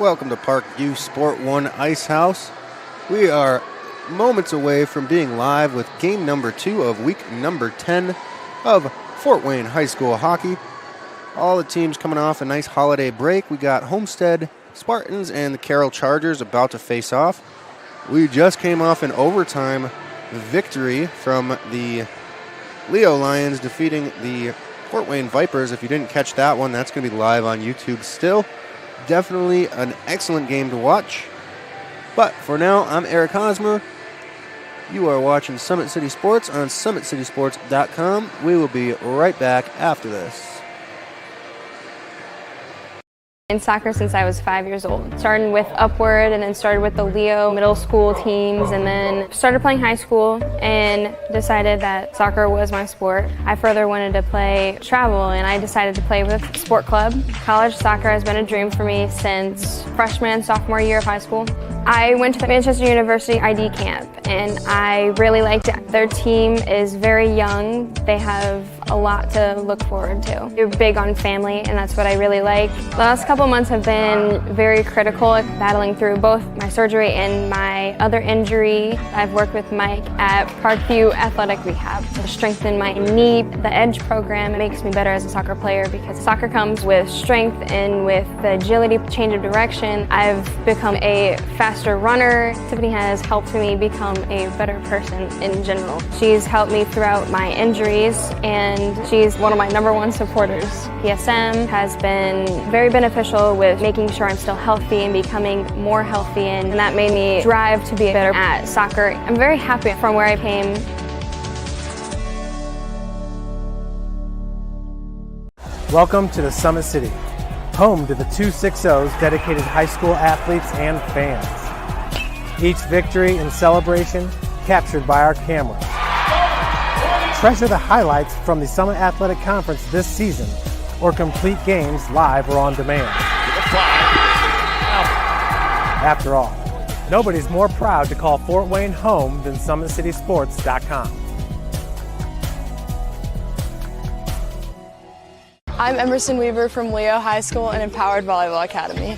Welcome to Parkview Sport 1 Ice House. We are moments away from being live with game number 2 of week number 10 of Fort Wayne High School hockey. All the teams coming off a nice holiday break. We got Homestead Spartans and the Carroll Chargers about to face off. We just came off an overtime victory from the Leo Lions defeating the Fort Wayne Vipers. If you didn't catch that one, that's going to be live on YouTube still. Definitely an excellent game to watch. But for now, I'm Eric Hosmer. You are watching Summit City Sports on SummitCitySports.com. We will be right back after this. In soccer since I was 5 years old. Started with Upward and then started with the Leo middle school teams and then started playing high school and decided that soccer was my sport. I further wanted to play travel and I decided to play with Sport Club. College soccer has been a dream for me since freshman and sophomore year of high school. I went to the Manchester University ID camp and I really liked it. Their team is very young. They have a lot to look forward to. They're big on family and that's what I really like. The last couple months have been very critical, battling through both my surgery and my other injury. I've worked with Mike at Parkview Athletic Rehab to strengthen my knee. The EDGE program makes me better as a soccer player because soccer comes with strength and with the agility, change of direction. I've become a faster runner. Tiffany has helped me become a better person in general. She's helped me throughout my injuries and she's one of my #1 supporters. PSM has been very beneficial with making sure I'm still healthy and becoming more healthy, and that made me drive to be better at soccer. I'm very happy from where I came. Welcome to the Summit City, home to the 260's dedicated high school athletes and fans. Each victory and celebration captured by our cameras. Treasure the highlights from the Summit Athletic Conference this season or complete games live or on demand. After all, nobody's more proud to call Fort Wayne home than SummitCitySports.com. I'm Emerson Weaver from Leo High School and Empowered Volleyball Academy.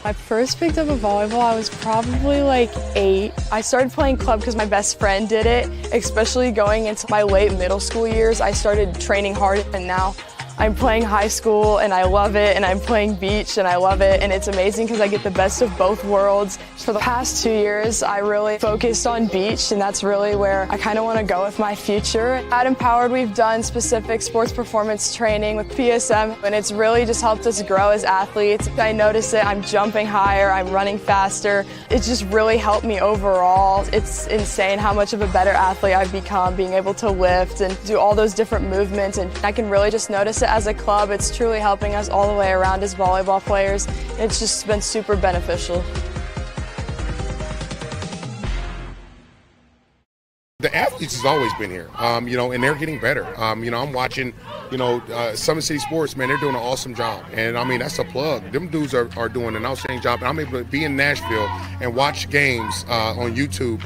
I first picked up a volleyball, I was probably like 8. I started playing club because my best friend did it, especially going into my late middle school years. I started training hard and now I'm playing high school and I love it, and I'm playing beach and I love it, and it's amazing because I get the best of both worlds. For the past 2 years, I really focused on beach, and that's really where I kind of want to go with my future. At Empowered, we've done specific sports performance training with PSM, and it's really just helped us grow as athletes. I notice it, I'm jumping higher, I'm running faster. It's just really helped me overall. It's insane how much of a better athlete I've become, being able to lift and do all those different movements, and I can really just notice it as a club. It's truly helping us all the way around as volleyball players. It's just been super beneficial. The athletes has always been here, and they're getting better. I'm watching, Summit City Sports, man, they're doing an awesome job. And, that's a plug. Them dudes are doing an outstanding job. And I'm able to be in Nashville and watch games on YouTube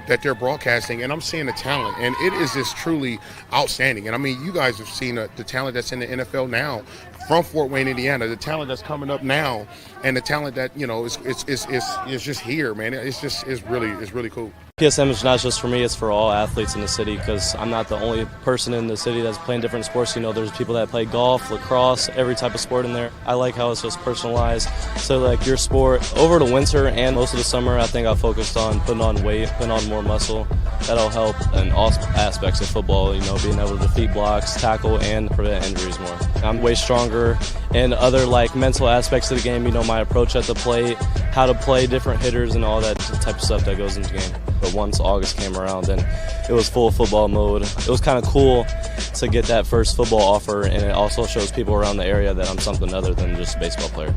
that they're broadcasting, and I'm seeing the talent. And it is just truly outstanding. And, you guys have seen the talent that's in the NFL now from Fort Wayne, Indiana, the talent that's coming up now, and the talent that, is just here, man. It's really cool. PSM is not just for me, it's for all athletes in the city, because I'm not the only person in the city that's playing different sports. There's people that play golf, lacrosse, every type of sport in there. I like how it's just personalized. So like your sport, over the winter and most of the summer, I think I focused on putting on weight, putting on more muscle. That'll help in all aspects of football, being able to defeat blocks, tackle, and prevent injuries more. I'm way stronger in other mental aspects of the game, my approach at the plate, how to play different hitters and all that type of stuff that goes into the game. But once August came around, then it was full football mode. It was kind of cool to get that first football offer, and it also shows people around the area that I'm something other than just a baseball player.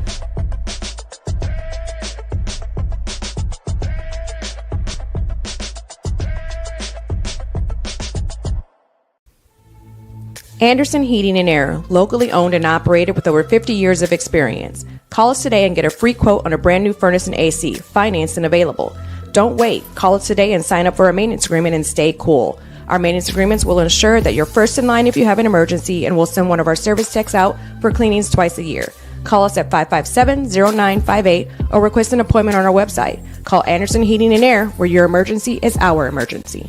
Anderson Heating and Air, locally owned and operated with over 50 years of experience. Call us today and get a free quote on a brand new furnace and AC, financed and available. Don't wait. Call us today and sign up for a maintenance agreement and stay cool. Our maintenance agreements will ensure that you're first in line if you have an emergency, and we'll send one of our service techs out for cleanings twice a year. Call us at 557-0958 or request an appointment on our website. Call Anderson Heating and Air, where your emergency is our emergency.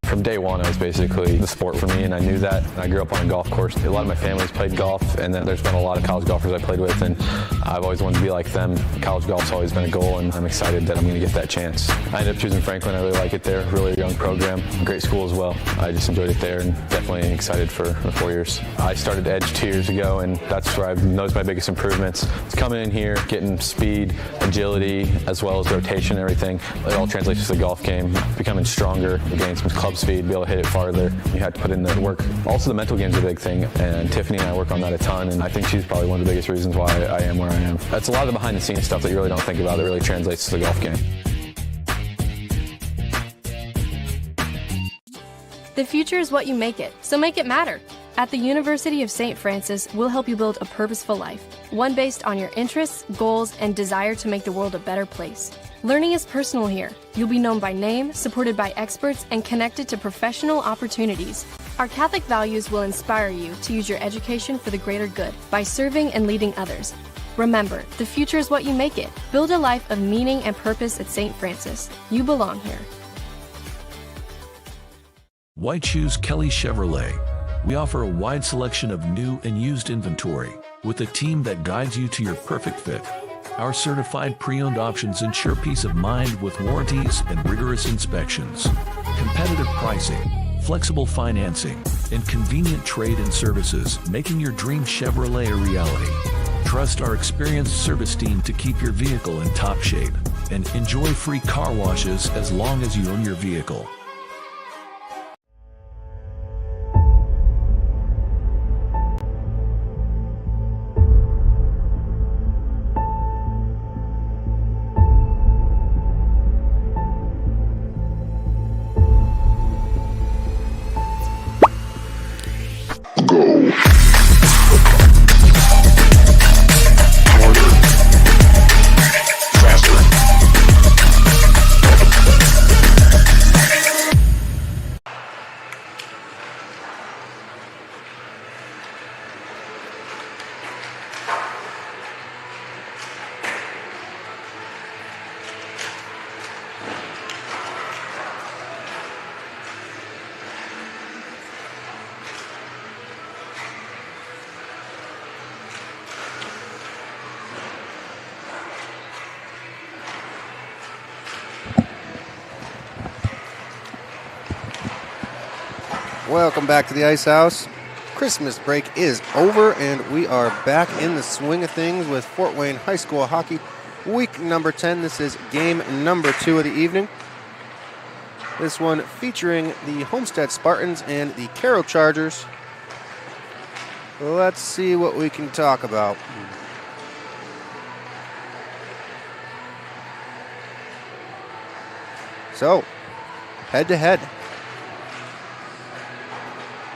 From day one, it was basically the sport for me, and I knew that. I grew up on a golf course. A lot of my family's played golf, and then there's been a lot of college golfers I played with, and I've always wanted to be like them. College golf's always been a goal, and I'm excited that I'm going to get that chance. I ended up choosing Franklin. I really like it there. Really young program. Great school as well. I just enjoyed it there, and definitely excited for the 4 years. I started Edge 2 years ago, and that's where I've noticed my biggest improvements. It's coming in here, getting speed, agility, as well as rotation, everything. It all translates to the golf game. Becoming stronger, gaining some club speed, be able to hit it farther. You have to put in the work. Also, the mental game's a big thing, and Tiffany and I work on that a ton, and I think she's probably one of the biggest reasons why I am where I am. That's a lot of the behind-the-scenes stuff that you really don't think about that really translates to the golf game. The future is what you make it, so make it matter. At the University of St. Francis, we'll help you build a purposeful life, one based on your interests, goals, and desire to make the world a better place. Learning is personal here. You'll be known by name, supported by experts, and connected to professional opportunities. Our Catholic values will inspire you to use your education for the greater good by serving and leading others. Remember, the future is what you make it. Build a life of meaning and purpose at St. Francis. You belong here. White Shoes Kelly Chevrolet. We offer a wide selection of new and used inventory with a team that guides you to your perfect fit. Our certified pre-owned options ensure peace of mind with warranties and rigorous inspections. Competitive pricing, flexible financing, and convenient trade and services, making your dream Chevrolet a reality. Trust our experienced service team to keep your vehicle in top shape and enjoy free car washes as long as you own your vehicle. Welcome back to the Ice House. Christmas break is over, and we are back in the swing of things with Fort Wayne High School hockey, week number 10. This is game number 2 of the evening. This one featuring the Homestead Spartans and the Carroll Chargers. Let's see what we can talk about. So, head-to-head.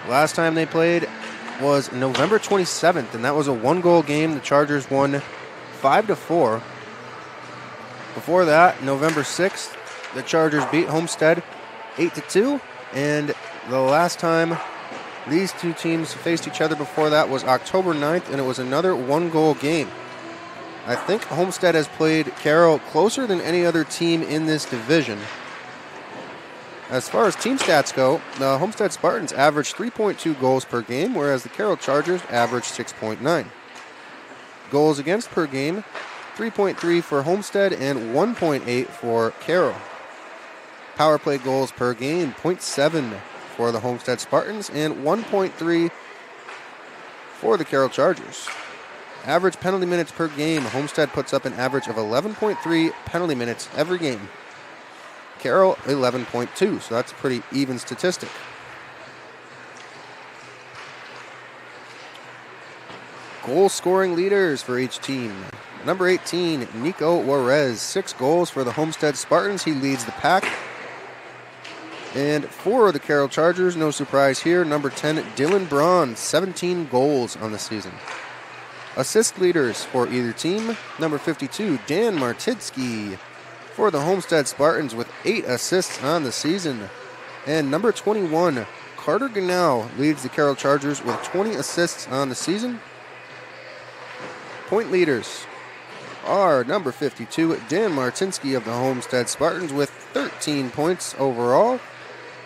Last time they played was November 27th, and that was a one-goal game. The Chargers won 5-4. Before that, November 6th, the Chargers beat Homestead 8-2, and the last time these two teams faced each other before that was October 9th, and it was another one-goal game. I think Homestead has played Carroll closer than any other team in this division. As far as team stats go, the Homestead Spartans averaged 3.2 goals per game, whereas the Carroll Chargers averaged 6.9. Goals against per game, 3.3 for Homestead and 1.8 for Carroll. Power play goals per game, 0.7 for the Homestead Spartans and 1.3 for the Carroll Chargers. Average penalty minutes per game, Homestead puts up an average of 11.3 penalty minutes every game. Carroll, 11.2, so that's a pretty even statistic. goal-scoring leaders for each team. Number 18, Nico Juarez, 6 goals for the Homestead Spartans. He leads the pack. And for the Carroll Chargers, no surprise here, number 10, Dylan Braun, 17 goals on the season. Assist leaders for either team, number 52, Dan Martinsky for the Homestead Spartans with 8 assists on the season. And number 21, Carter Ganau leads the Carroll Chargers with 20 assists on the season. Point leaders are number 52, Dan Martinsky of the Homestead Spartans with 13 points overall.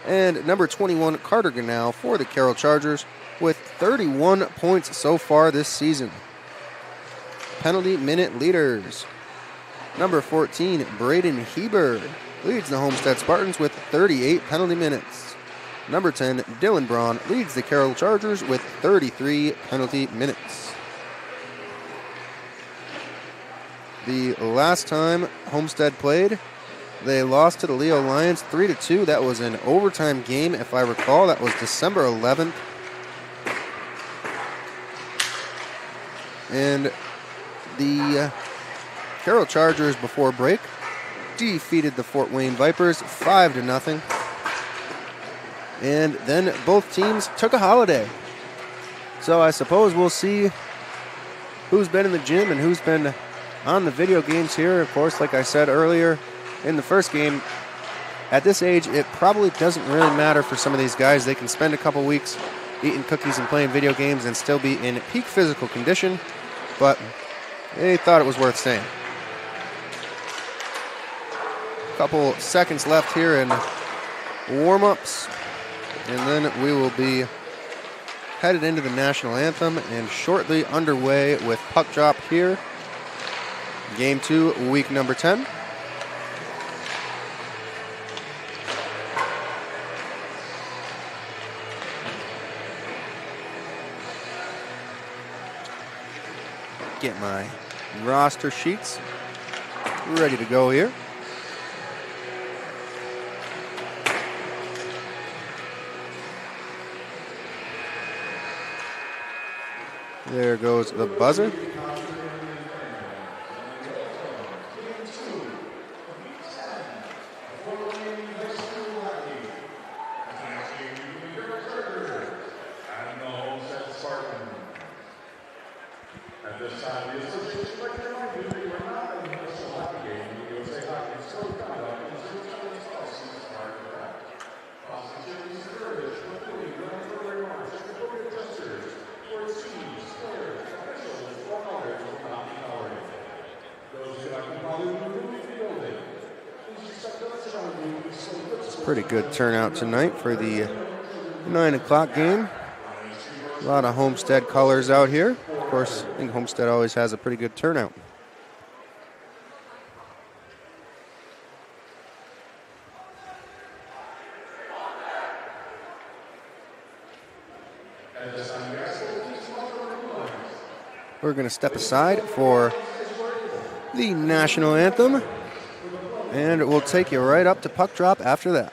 And number 21, Carter Ganau for the Carroll Chargers with 31 points so far this season. Penalty minute leaders. Number 14, Braden Heber leads the Homestead Spartans with 38 penalty minutes. Number 10, Dylan Braun leads the Carroll Chargers with 33 penalty minutes. The last time Homestead played, they lost to the Leo Lions 3-2. That was an overtime game, if I recall. That was December 11th. And the Carroll Chargers before break defeated the Fort Wayne Vipers 5-0. And then both teams took a holiday. So I suppose we'll see who's been in the gym and who's been on the video games here. Of course, like I said earlier in the first game, at this age, it probably doesn't really matter for some of these guys. They can spend a couple weeks eating cookies and playing video games and still be in peak physical condition, but they thought it was worth saying. A couple seconds left here in warm-ups, and then we will be headed into the national anthem and shortly underway with puck drop here. Game 2, week number 10. Get my roster sheets ready to go here. There goes the buzzer. Pretty good turnout tonight for the 9 o'clock game. A lot of Homestead colors out here. Of course, I think Homestead always has a pretty good turnout. We're going to step aside for the national anthem, and we'll take you right up to puck drop after that.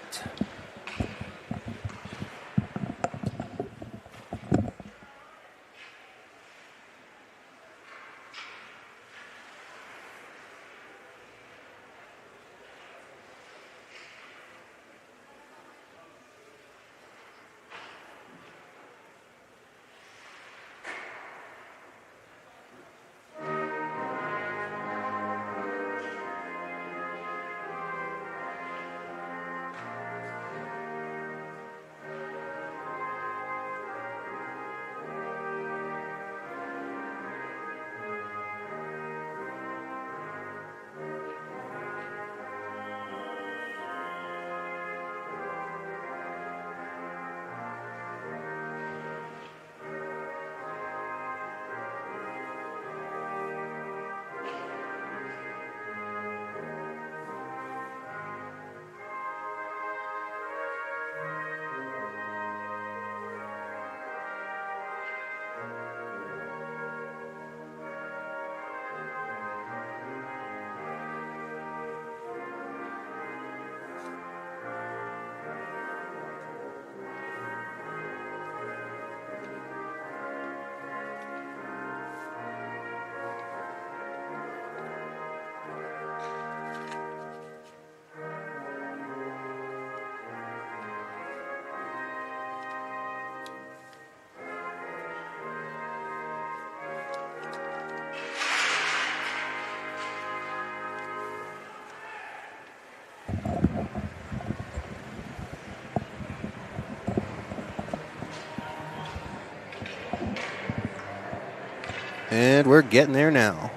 And we're getting there now.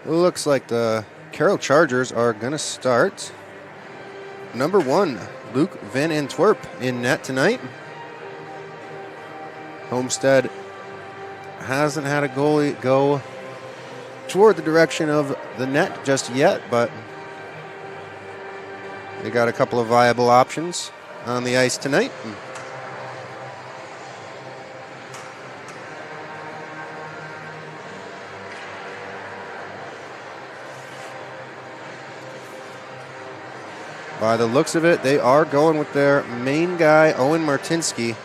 Looks like the Carroll Chargers are going to start. Number 1, Luke Van Antwerp in net tonight. Homestead hasn't had a goalie go toward the direction of the net just yet, but they got a couple of viable options on the ice tonight. By the looks of it, they are going with their main guy, Owen Martinsky.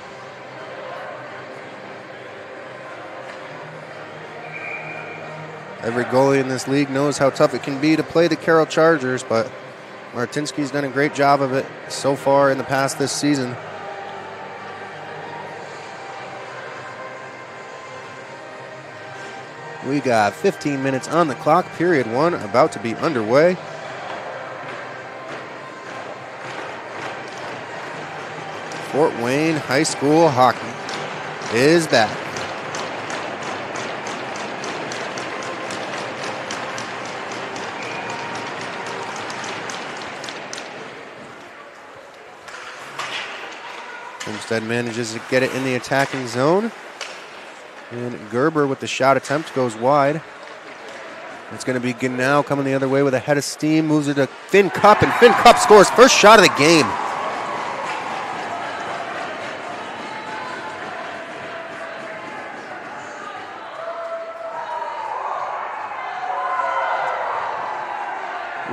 Every goalie in this league knows how tough it can be to play the Carroll Chargers, but Martinsky's done a great job of it so far in the past this season. We got 15 minutes on the clock, period 1 about to be underway. Fort Wayne High School hockey is back. Homestead manages to get it in the attacking zone. And Gerber with the shot attempt goes wide. It's going to be Genau coming the other way with a head of steam. Moves it to Finn Cup, and Finn Cup scores first shot of the game.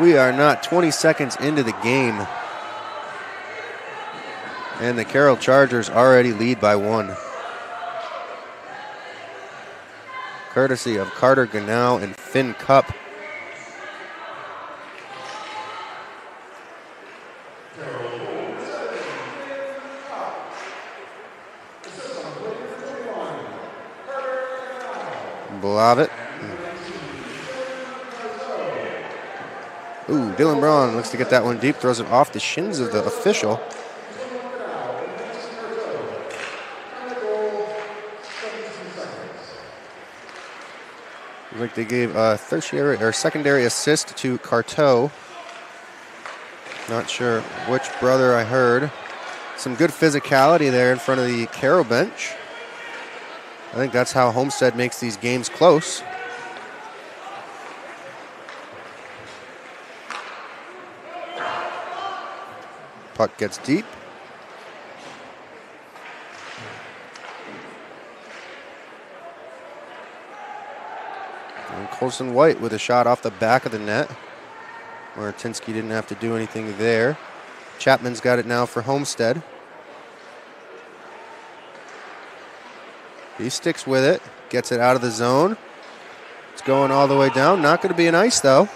We are not 20 seconds into the game. And the Carroll Chargers already lead by 1. Courtesy of Carter Genau and Finn Cup. Blavitt. Ooh, Dylan Braun looks to get that one deep, throws it off the shins of the official. Like they gave a tertiary or secondary assist to Carteau. Not sure which brother I heard. Some good physicality there in front of the Carroll bench. I think that's how Homestead makes these games close. Puck gets deep. And Colson White with a shot off the back of the net. Martinsky didn't have to do anything there. Chapman's got it now for Homestead. He sticks with it, gets it out of the zone. It's going all the way down. Not going to be an ice, though.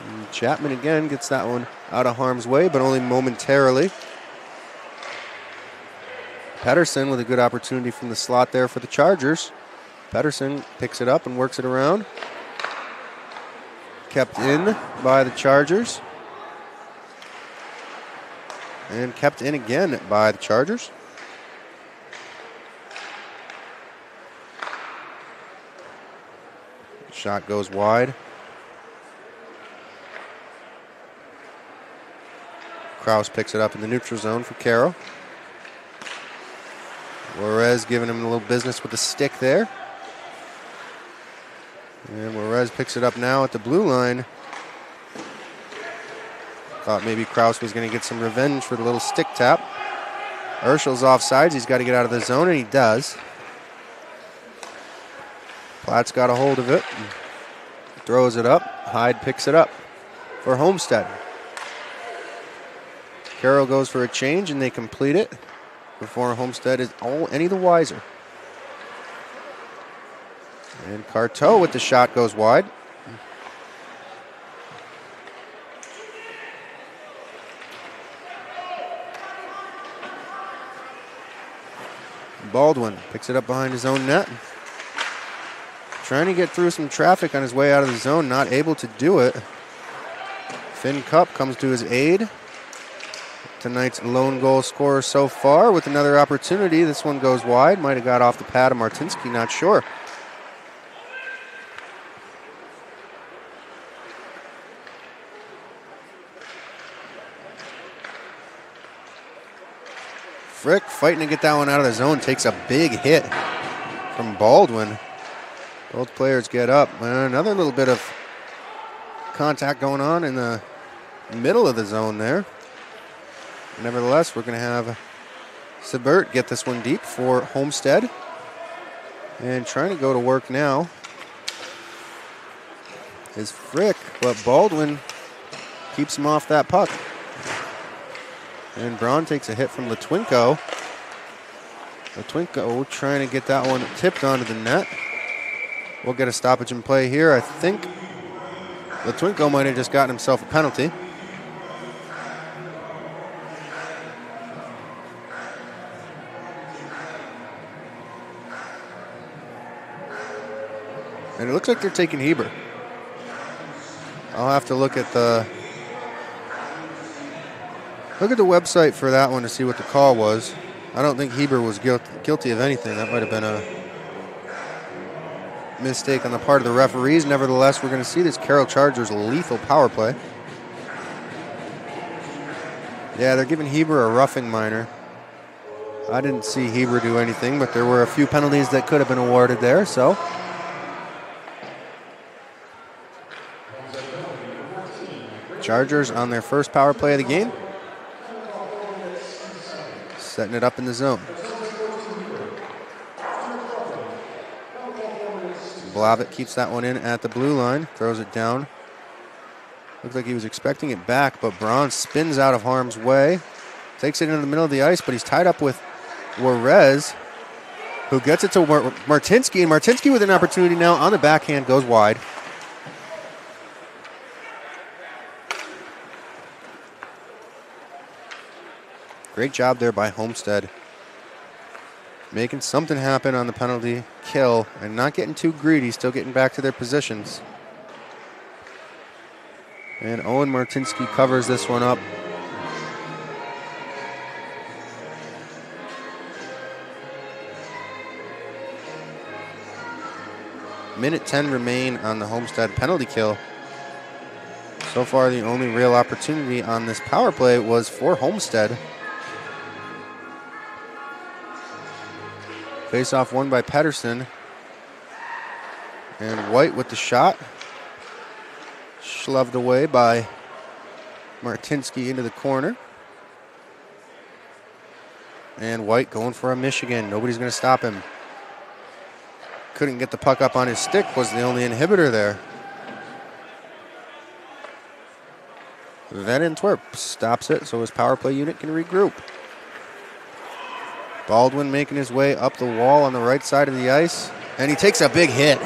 And Chapman again gets that one out of harm's way, but only momentarily. Pedersen with a good opportunity from the slot there for the Chargers. Pedersen picks it up and works it around. Kept in by the Chargers. And kept in again by the Chargers. Shot goes wide. Kraus picks it up in the neutral zone for Carroll. Juarez giving him a little business with the stick there. And Juarez picks it up now at the blue line. Thought maybe Kraus was going to get some revenge for the little stick tap. Urschel's offsides. He's got to get out of the zone, and he does. Platt's got a hold of it. Throws it up. Hyde picks it up for Homestead. Carroll goes for a change, and they complete it before Homestead is any the wiser. And Carteau with the shot goes wide. Baldwin picks it up behind his own net. Trying to get through some traffic on his way out of the zone, not able to do it. Finn Cup comes to his aid. tonight's lone goal scorer so far with another opportunity. This one goes wide. Might have got off the pad of Martinsky, not sure. Frick fighting to get that one out of the zone, takes a big hit from Baldwin. Both players get up. Another little bit of contact going on in the middle of the zone there. Nevertheless, we're going to have Sebert get this one deep for Homestead. And trying to go to work now is Frick, but Baldwin keeps him off that puck. And Braun takes a hit from Latwinko. Latwinko trying to get that one tipped onto the net. We'll get a stoppage in play here. I think Latwinko might have just gotten himself a penalty. And it looks like they're taking Heber. I'll have to look at the website for that one to see what the call was. I don't think Heber was guilty of anything. That might have been a mistake on the part of the referees. Nevertheless, we're going to see this Carroll Chargers lethal power play. Yeah, they're giving Heber a roughing minor. I didn't see Heber do anything, but there were a few penalties that could have been awarded there, so. Chargers on their first power play of the game. Setting it up in the zone. Blavitt keeps that one in at the blue line, throws it down. Looks like he was expecting it back, but Braun spins out of harm's way. Takes it into the middle of the ice, but he's tied up with Juarez, who gets it to Martinsky, and Martinsky with an opportunity now on the backhand goes wide. Great job there by Homestead. Making something happen on the penalty kill and not getting too greedy, still getting back to their positions. And Owen Martinsky covers this one up. Minute 10 remain on the Homestead penalty kill. So far, the only real opportunity on this power play was for Homestead. Face-off won by Pedersen. And White with the shot. Shoved away by Martinsky into the corner. And White going for a Michigan. Nobody's going to stop him. Couldn't get the puck up on his stick, was the only inhibitor there. Van Antwerp stops it so his power play unit can regroup. Baldwin making his way up the wall on the right side of the ice, and he takes a big hit.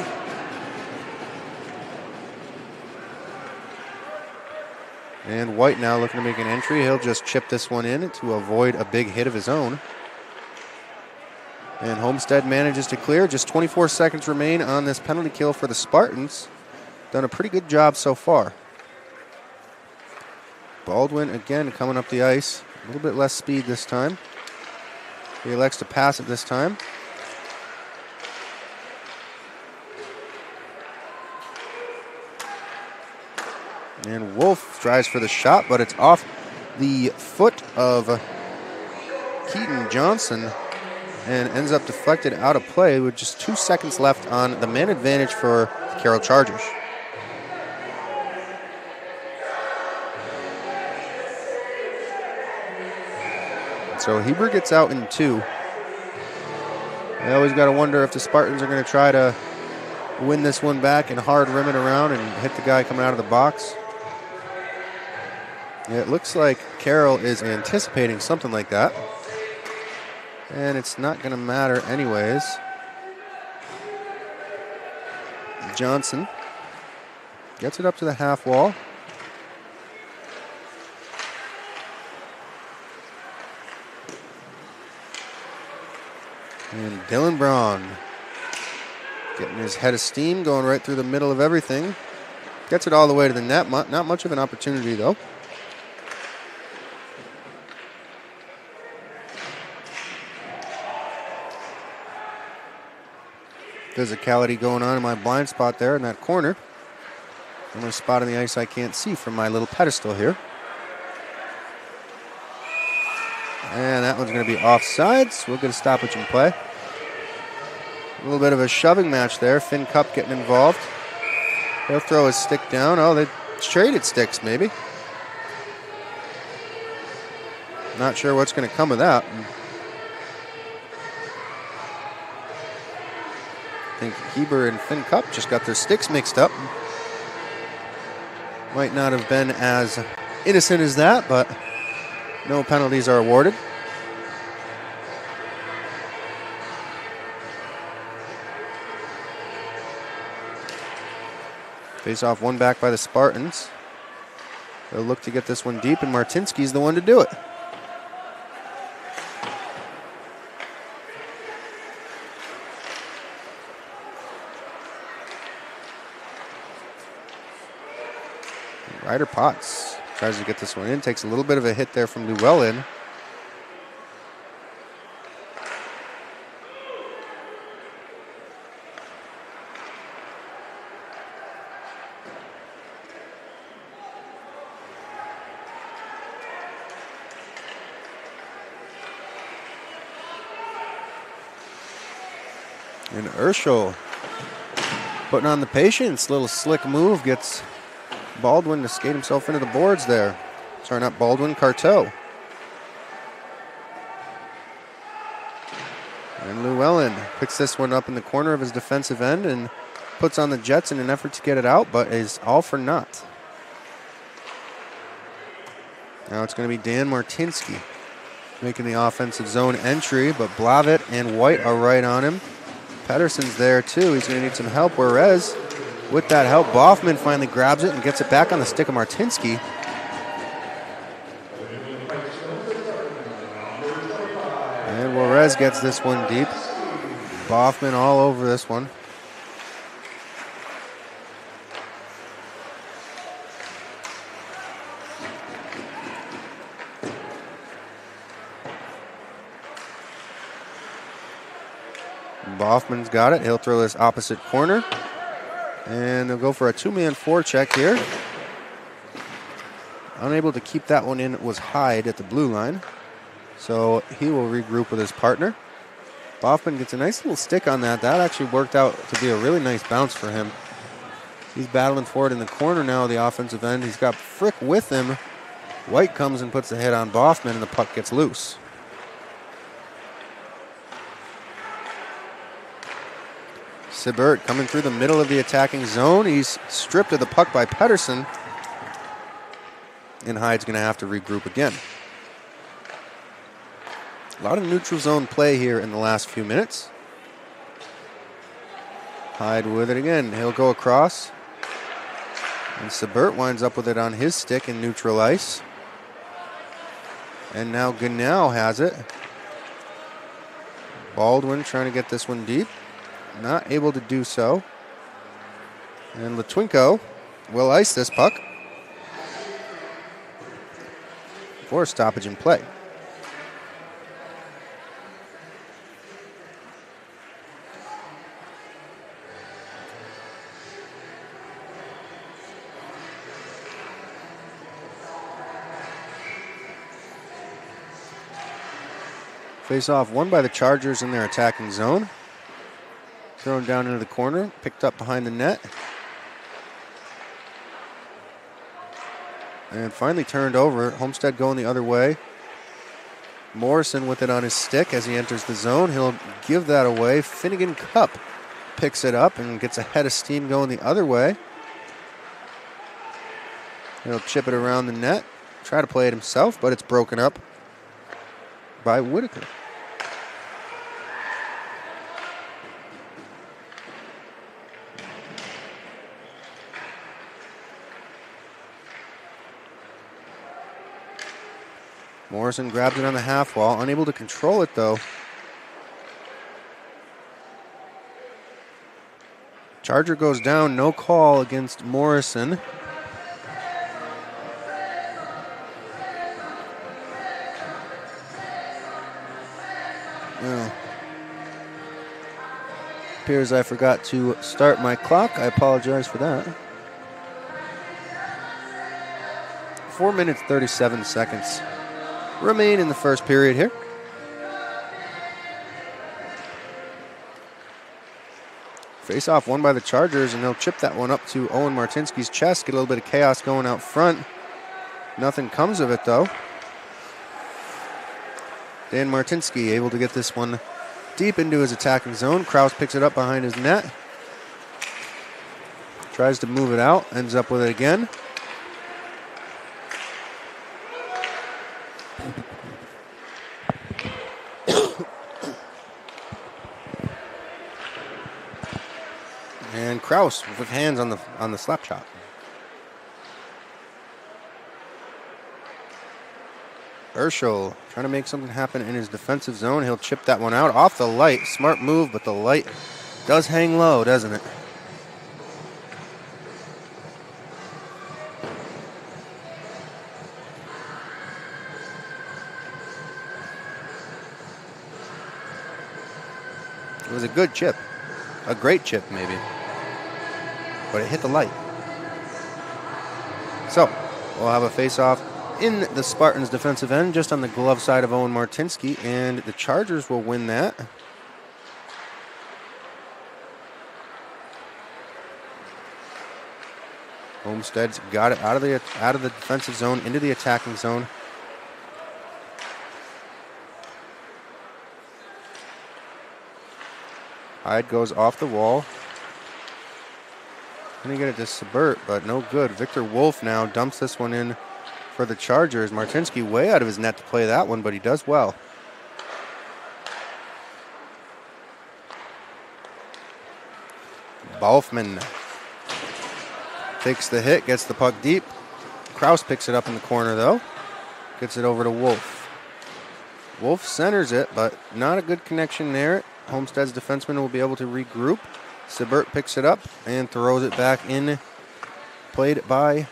And White now looking to make an entry. He'll just chip this one in to avoid a big hit of his own. And Homestead manages to clear. Just 24 seconds remain on this penalty kill for the Spartans. Done a pretty good job so far. Baldwin again coming up the ice. A little bit less speed this time. He elects to pass it this time. And Wolf tries for the shot, but it's off the foot of Keaton Johnson and ends up deflected out of play with just 2 seconds left on the man advantage for the Carroll Chargers. So Heber gets out in 2. I always got to wonder if the Spartans are going to try to win this one back and hard rim it around and hit the guy coming out of the box. It looks like Carroll is anticipating something like that. And it's not going to matter anyways. Johnson gets it up to the half wall. And Dylan Braun getting his head of steam, going right through the middle of everything. Gets it all the way to the net. Not much of an opportunity, though. physicality going on in my blind spot there in that corner. Only spot on the ice I can't see from my little pedestal here. And that one's going to be offsides. We'll get a stoppage in play. A little bit of a shoving match there. Finn Cup getting involved. He'll throw his stick down. Oh, they traded sticks maybe. Not sure what's going to come of that. I think Heber and Finn Cup just got their sticks mixed up. Might not have been as innocent as that, but no penalties are awarded. Face off one back by the Spartans. They'll look to get this one deep, and Martinsky's the one to do it. Ryder Potts tries to get this one in. Takes a little bit of a hit there from Llewellyn. And Urschel putting on the patience. Little slick move. Gets Baldwin to skate himself into the boards there. Sorry, not Baldwin, Carteau. And Llewellyn picks this one up in the corner of his defensive end and puts on the Jets in an effort to get it out, but is all for naught. Now it's going to be Dan Martinsky making the offensive zone entry, but Blavitt and White are right on him. Pedersen's there too. He's going to need some help. Whereas with that help, Boffman finally grabs it and gets it back on the stick of Martinsky. And Juarez gets this one deep. Boffman all over this one. Boffman's got it. He'll throw this opposite corner. And they'll go for a two-man forecheck here. Unable to keep that one in was Hyde at the blue line. So he will regroup with his partner. Boffman gets a nice little stick on that. That actually worked out to be a really nice bounce for him. He's battling for it in the corner now, the offensive end. He's got Frick with him. White comes and puts the hit on Boffman, and the puck gets loose. Siebert coming through the middle of the attacking zone. He's stripped of the puck by Pedersen. And Hyde's going to have to regroup again. A lot of neutral zone play here in the last few minutes. Hyde with it again. He'll go across. And Siebert winds up with it on his stick in neutral ice. And now Ganau has it. Baldwin trying to get this one deep. Not able to do so. And Latwinko will ice this puck for a stoppage in play. Face off won by the Chargers in their attacking zone. Thrown down into the corner, picked up behind the net. And finally turned over. Homestead going the other way. Morrison with it on his stick as he enters the zone. He'll give that away. Finnegan Cup picks it up and gets a head of steam going the other way. He'll chip it around the net. Try to play it himself, but it's broken up by Whitaker. Morrison grabs it on the half wall, unable to control it though. Charger goes down, no call against Morrison. Appears I forgot to start my clock. I apologize for that. 4 minutes, 37 seconds remain in the first period here. Face-off won by the Chargers, and they'll chip that one up to Owen Martinsky's chest. Get a little bit of chaos going out front. Nothing comes of it, though. Dan Martinsky able to get this one deep into his attacking zone. Kraus picks it up behind his net. Tries to move it out, ends up with it again. And Kraus with hands on the slap shot. Urschel trying to make something happen in his defensive zone. He'll chip that one out off the light. Smart move, but the light does hang low, doesn't it? It was a good chip. A great chip, maybe. But it hit the light. So, we'll have a face-off in the Spartans' defensive end, just on the glove side of Owen Martinsky, and the Chargers will win that. Homestead's got it out of the defensive zone into the attacking zone. Hyde goes off the wall. Gonna get it to Sebert, but no good. Victor Wolf now dumps this one in for the Chargers. Martinsky way out of his net to play that one, but he does well. Balfman takes the hit, gets the puck deep. Kraus picks it up in the corner, though. Gets it over to Wolf. Wolf centers it, but not a good connection there. Homestead's defenseman will be able to regroup. Sebert picks it up and throws it back in. Played by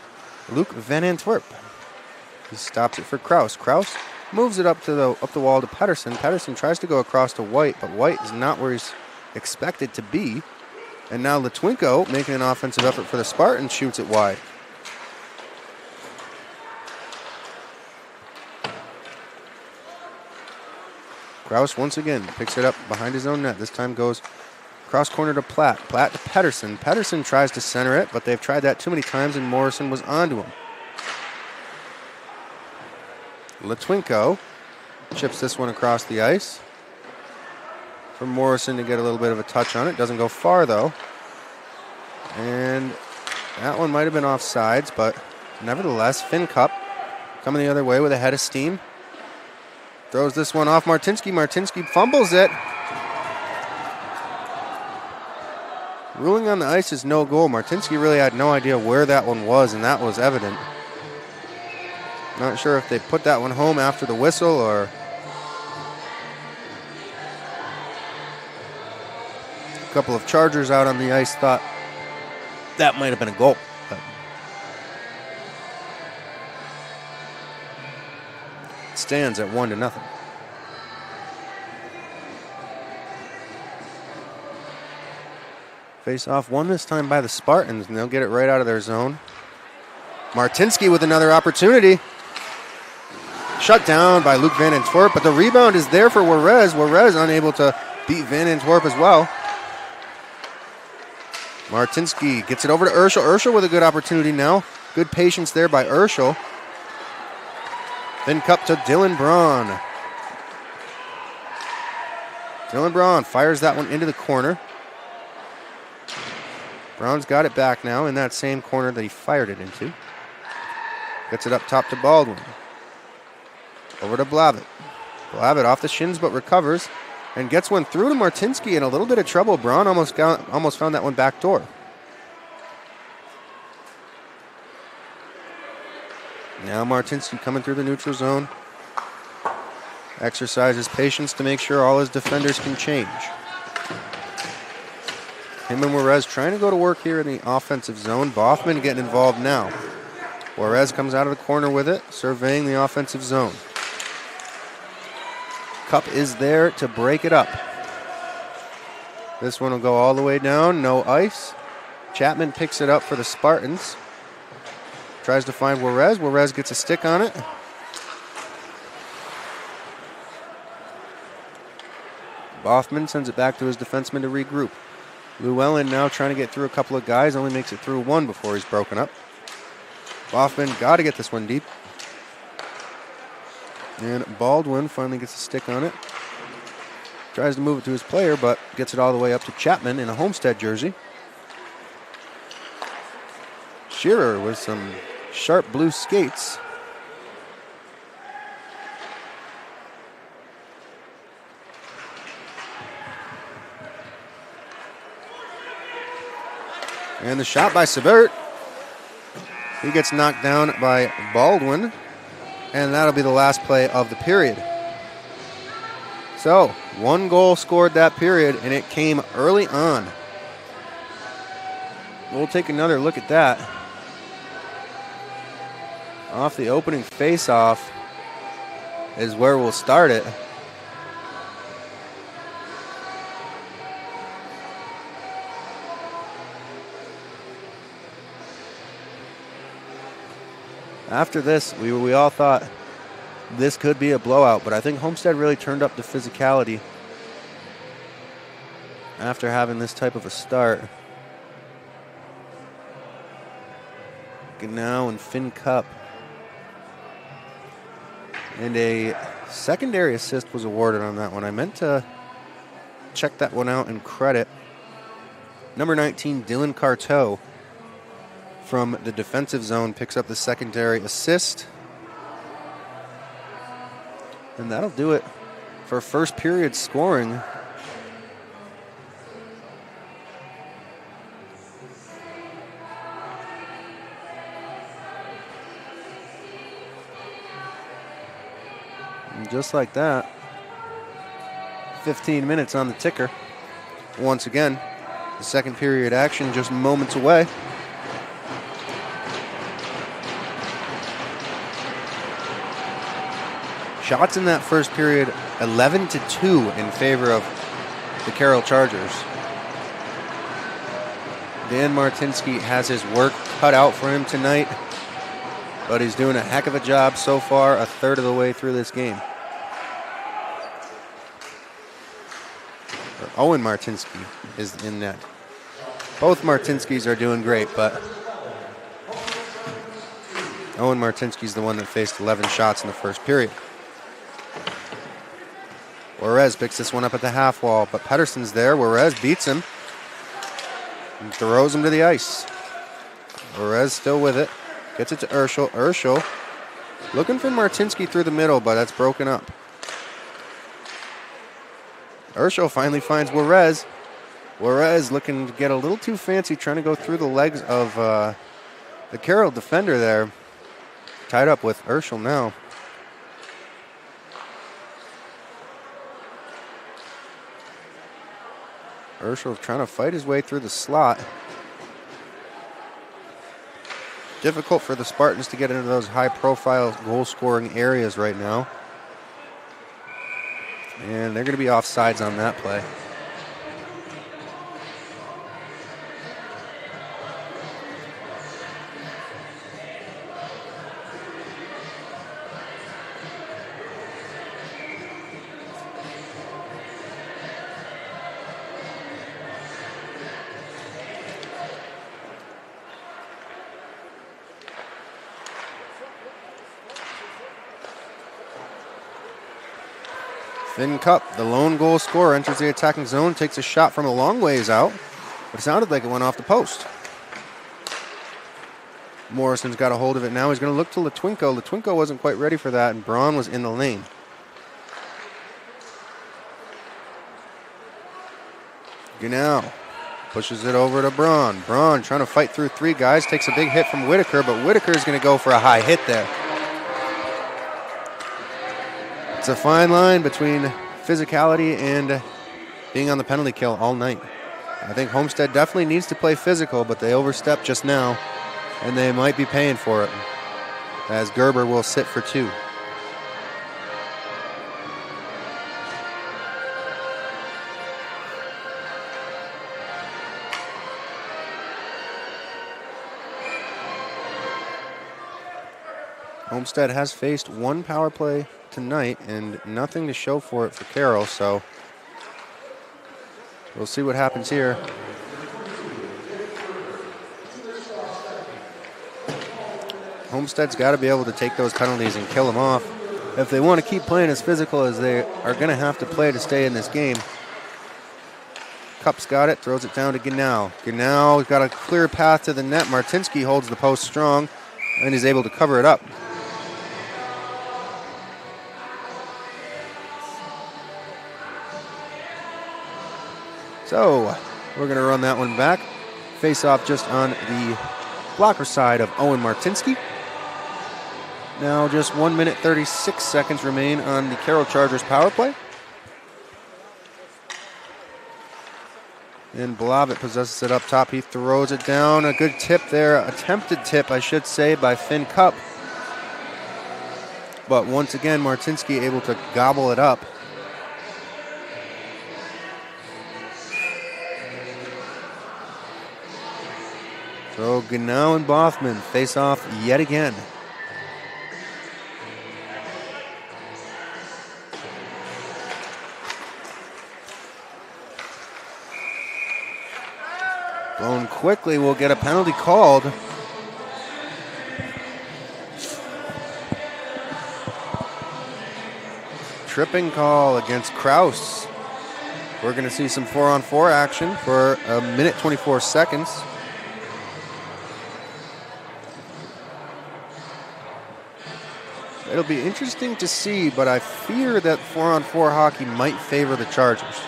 Luke Van Antwerp. He stops it for Kraus. Kraus moves it up the wall to Pedersen. Pedersen tries to go across to White, but White is not where he's expected to be. And now Litwinko, making an offensive effort for the Spartans, shoots it wide. Kraus once again picks it up behind his own net. This time goes cross corner to Platt. Platt to Pedersen. Pedersen tries to center it, but they've tried that too many times, and Morrison was onto him. Litwinko chips this one across the ice for Morrison to get a little bit of a touch on it. Doesn't go far, though. And that one might have been offsides, but nevertheless, Finn Cup coming the other way with a head of steam. Throws this one off Martinsky. Martinsky fumbles it. Ruling on the ice is no goal. Martinsky really had no idea where that one was, and that was evident. Not sure if they put that one home after the whistle or... A couple of Chargers out on the ice thought that might have been a goal. But it stands at 1-0. Face-off won this time by the Spartans, and they'll get it right out of their zone. Martinsky with another opportunity. Shut down by Luke Van Antwerp, but the rebound is there for Juarez. Juarez unable to beat Van Antwerp as well. Martinsky gets it over to Urschel. Urschel with a good opportunity now. Good patience there by Urschel. Then cup to Dylan Braun. Dylan Braun fires that one into the corner. Brown's got it back now in that same corner that he fired it into. Gets it up top to Baldwin. Over to Blavitt. Blavitt off the shins but recovers and gets one through to Martinsky in a little bit of trouble. Braun almost found that one back door. Now Martinsky coming through the neutral zone. Exercises patience to make sure all his defenders can change. Him and Juarez trying to go to work here in the offensive zone. Boffman getting involved now. Juarez comes out of the corner with it, surveying the offensive zone. Cup is there to break it up. This one will go all the way down, no ice. Chapman picks it up for the Spartans. Tries to find Juarez. Juarez gets a stick on it. Boffman sends it back to his defenseman to regroup. Llewellyn now trying to get through a couple of guys, only makes it through one before he's broken up. Boffman got to get this one deep. And Baldwin finally gets a stick on it. Tries to move it to his player, but gets it all the way up to Chapman in a Homestead jersey. Shearer with some sharp blue skates. And the shot by Sebert. He gets knocked down by Baldwin. And that'll be the last play of the period. So, 1 goal scored that period, and it came early on. We'll take another look at that. Off the opening face-off is where we'll start it. After this, we all thought this could be a blowout, but I think Homestead really turned up the physicality after having this type of a start. Now and Finn Cup. And a secondary assist was awarded on that one. I meant to check that one out and credit number 19, Dylan Carteau, from the defensive zone, picks up the secondary assist. And that'll do it for first period scoring. And just like that, 15 minutes on the ticker. Once again, the second period action just moments away. Shots in that first period, 11-2 in favor of the Carroll Chargers. Dan Martinsky has his work cut out for him tonight, but he's doing a heck of a job so far, a third of the way through this game. Owen Martinsky is in net. Both Martinskys are doing great, but Owen Martinsky's the one that faced 11 shots in the first period. Juarez picks this one up at the half wall, but Pedersen's there. Juarez beats him and throws him to the ice. Juarez still with it. Gets it to Urschel. Urschel looking for Martinsky through the middle, but that's broken up. Urschel finally finds Juarez. Juarez looking to get a little too fancy, trying to go through the legs of the Carroll defender there. Tied up with Urschel now. Urschel trying to fight his way through the slot. Difficult for the Spartans to get into those high-profile goal-scoring areas right now. And they're going to be offsides on that play. Finn Cup, the lone goal scorer, enters the attacking zone, takes a shot from a long ways out, but it sounded like it went off the post. Morrison's got a hold of it now. He's going to look to Latwinko. Latwinko wasn't quite ready for that, and Braun was in the lane. Gunau pushes it over to Braun. Braun trying to fight through 3 guys, takes a big hit from Whitaker, but Whitaker's going to go for a high hit there. It's a fine line between physicality and being on the penalty kill all night. I think Homestead definitely needs to play physical, but they overstepped just now, and they might be paying for it, as Gerber will sit for 2. Homestead has faced one power play tonight and nothing to show for it for Carroll, so we'll see what happens here. Homestead's got to be able to take those penalties and kill them off. If they want to keep playing as physical as they are going to have to play to stay in this game. Cup's got it, throws it down to Genau. Genau's got a clear path to the net. Martinsky holds the post strong and is able to cover it up. So we're going to run that one back. Face off just on the blocker side of Owen Martinsky. Now just 1 minute 36 seconds remain on the Carroll Chargers power play. And Blavitt possesses it up top. He throws it down. A good tip there. Attempted tip, I should say, by Finn Cup. But once again, Martinsky able to gobble it up. So Genau and Bothman face off yet again. Blown quickly, will get a penalty called. Tripping call against Kraus. We're going to see some 4-on-4 action for a minute 24 seconds. It'll be interesting to see, but I fear that 4-on-4 hockey might favor the Chargers.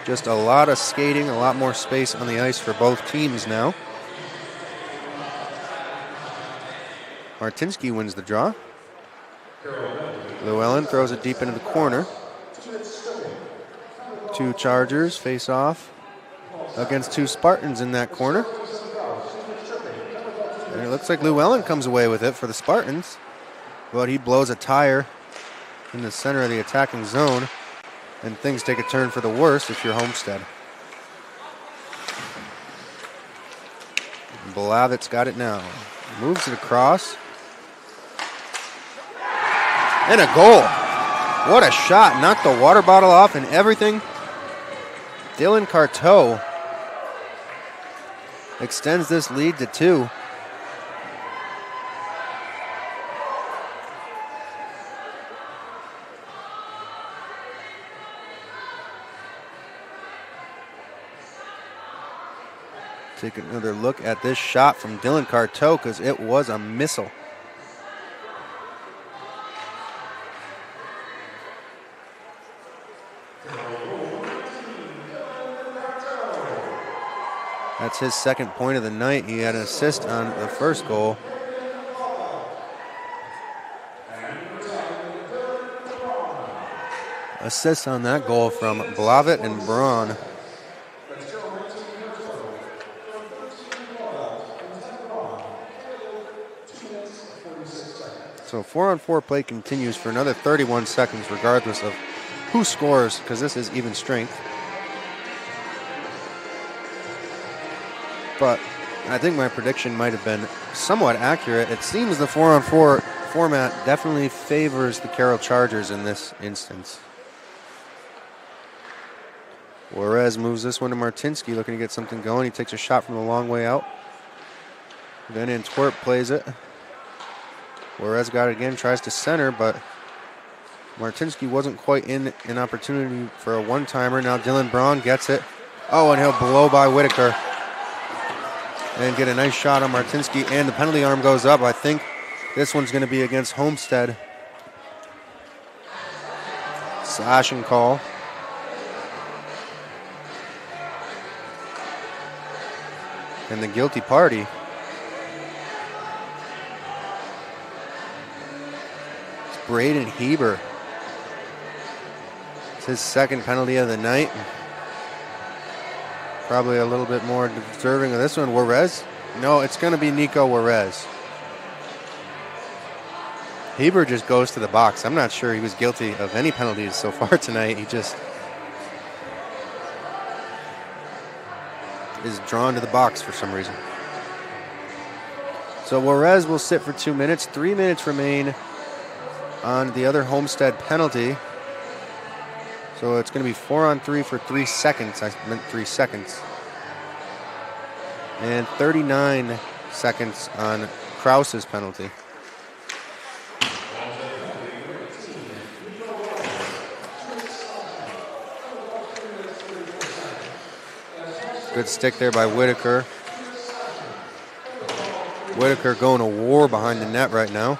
Just a lot of skating, a lot more space on the ice for both teams now. Martinsky wins the draw. Llewellyn throws it deep into the corner. Two Chargers face off against two Spartans in that corner. And it looks like Llewellyn comes away with it for the Spartans, but he blows a tire in the center of the attacking zone, and things take a turn for the worse if you're Homestead. Blavitt's got it now. Moves it across. And a goal. What a shot. Knocked the water bottle off and everything. Dylan Carteau extends this lead to 2. Take another look at this shot from Dylan Carteau because it was a missile. That's his second point of the night. He had an assist on the first goal. Assists on that goal from Blavitt and Braun. So 4-on-4 play continues for another 31 seconds regardless of who scores, because this is even strength. But I think my prediction might have been somewhat accurate. It seems the 4-on-4 format definitely favors the Carroll Chargers in this instance. Juarez moves this one to Martinsky, looking to get something going. He takes a shot from a long way out. Then Antwerp plays it. Juarez got it again, tries to center, but Martinsky wasn't quite in an opportunity for a one-timer. Now Dylan Braun gets it. Oh, and he'll blow by Whitaker and get a nice shot on Martinsky, and the penalty arm goes up. I think this one's going to be against Homestead. Slashing call. And the guilty party. Braden Heber. It's his second penalty of the night. Probably a little bit more deserving of this one. Juarez? No, it's going to be Nico Juarez. Heber just goes to the box. I'm not sure he was guilty of any penalties so far tonight. He just is drawn to the box for some reason. So Juarez will sit for 2 minutes. 3 minutes remain on the other Homestead penalty. So it's going to be 4-on-3 for 3 seconds. I meant 3 seconds. And 39 seconds on Krause's penalty. Good stick there by Whitaker. Whitaker going to war behind the net right now.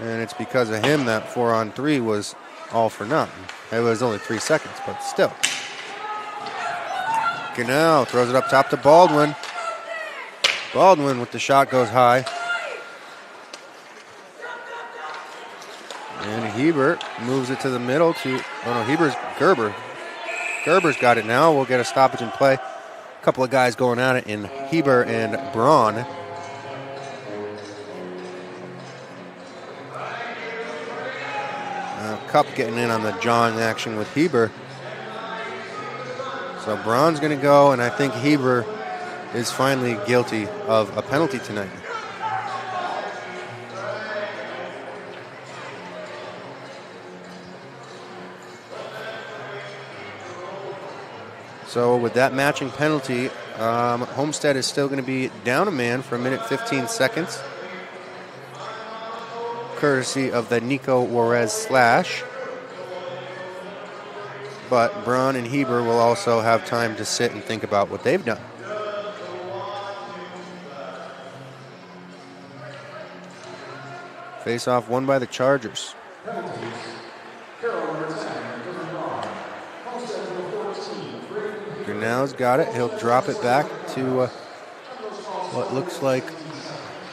And it's because of him that 4-on-3 was all for nothing. It was only 3 seconds, but still. Ganau throws it up top to Baldwin. Baldwin with the shot goes high. And Hebert moves it to the middle to, Gerber. Gerber's got it now. We'll get a stoppage in play. A couple of guys going at it in Heber and Braun. Cup getting in on the jawing action with Heber. So Braun's going to go, and I think Heber is finally guilty of a penalty tonight. So with that matching penalty, Homestead is still going to be down a man for 1:15 seconds. Courtesy of the Nico Juarez slash. But Braun and Heber will also have time to sit and think about what they've done. Face-off won by the Chargers. Gurnow's got it. He'll drop it back to what looks like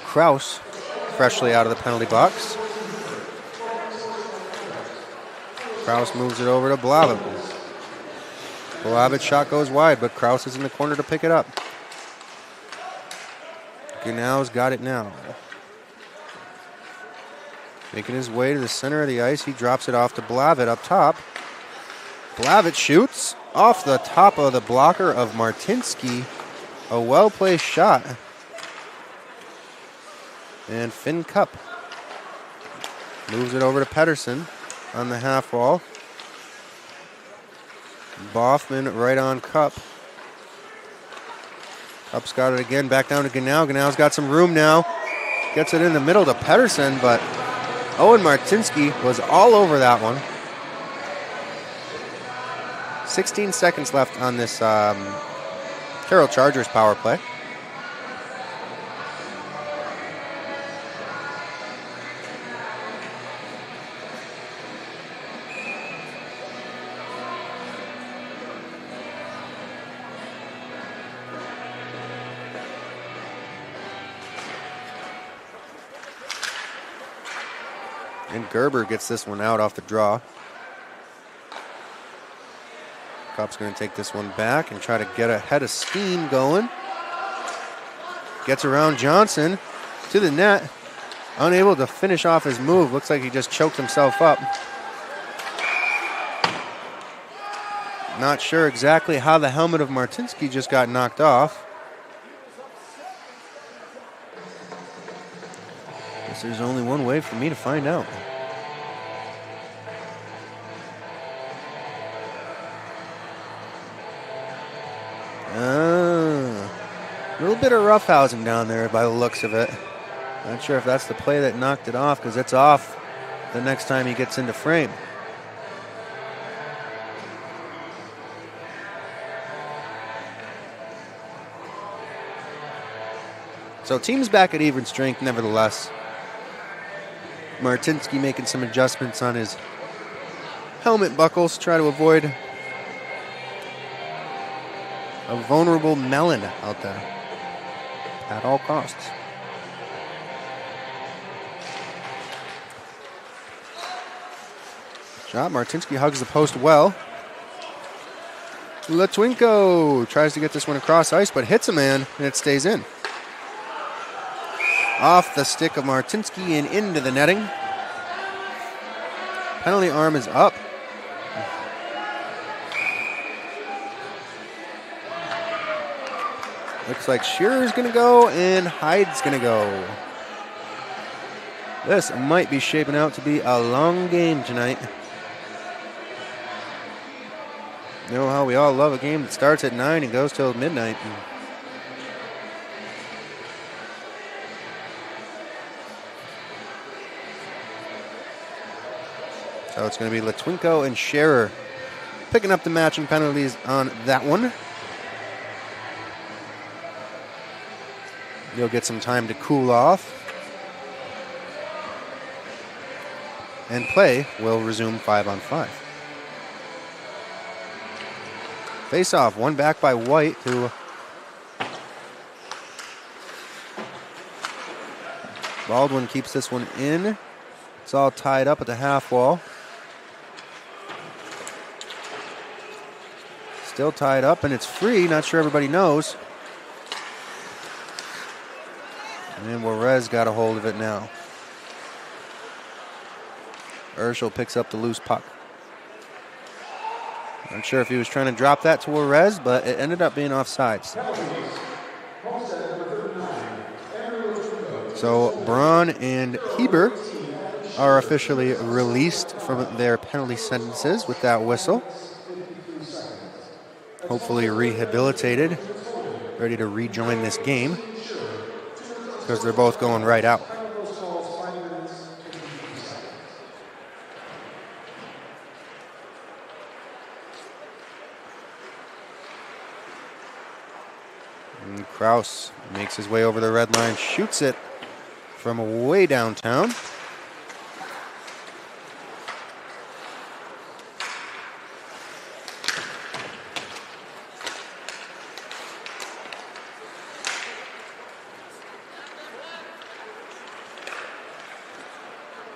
Krause, freshly out of the penalty box. Krause moves it over to Blavit. Blavit's shot goes wide, but Krause is in the corner to pick it up. Gurnow's got it now. Making his way to the center of the ice. He drops it off to Blavit up top. Blavit shoots off the top of the blocker of Martinsky. A well-placed shot. And Finn Cup moves it over to Pedersen on the half wall. Boffman right on Cup. Cup's got it again, back down to Ganau. Ganau's got some room now. Gets it in the middle to Pedersen, but Owen Martinsky was all over that one. 16 seconds left on this Carroll Chargers power play. And Gerber gets this one out off the draw. Cup's going to take this one back and try to get a head of steam going. Gets around Johnson to the net. Unable to finish off his move. Looks like he just choked himself up. Not sure exactly how the helmet of Martinsky just got knocked off. Guess there's only one way for me to find out. A little bit of roughhousing down there by the looks of it. Not sure if that's the play that knocked it off, because it's off the next time he gets into frame. So team's back at even strength nevertheless. Martinsky making some adjustments on his helmet buckles, try to avoid a vulnerable melon out there at all costs. Shot, Martinsky hugs the post well. Latwinko tries to get this one across ice, but hits a man, and it stays in. Off the stick of Martinsky and into the netting. Penalty arm is up. Looks like Shearer's going to go and Hyde's going to go. This might be shaping out to be a long game tonight. You know how we all love a game that starts at 9 and goes till midnight. So it's going to be Latwinko and Scherer picking up the matching penalties on that one. You'll get some time to cool off. And play will resume 5-on-5. Face off, one back by White, who Baldwin keeps this one in. It's all tied up at the half wall. Still tied up, and it's free. Not sure everybody knows. And Juarez got a hold of it now. Urschel picks up the loose puck. Not sure if he was trying to drop that to Juarez, but it ended up being offsides. So Braun and Heber are officially released from their penalty sentences with that whistle. Hopefully rehabilitated, ready to rejoin this game, because they're both going right out. And Kraus makes his way over the red line, shoots it from way downtown.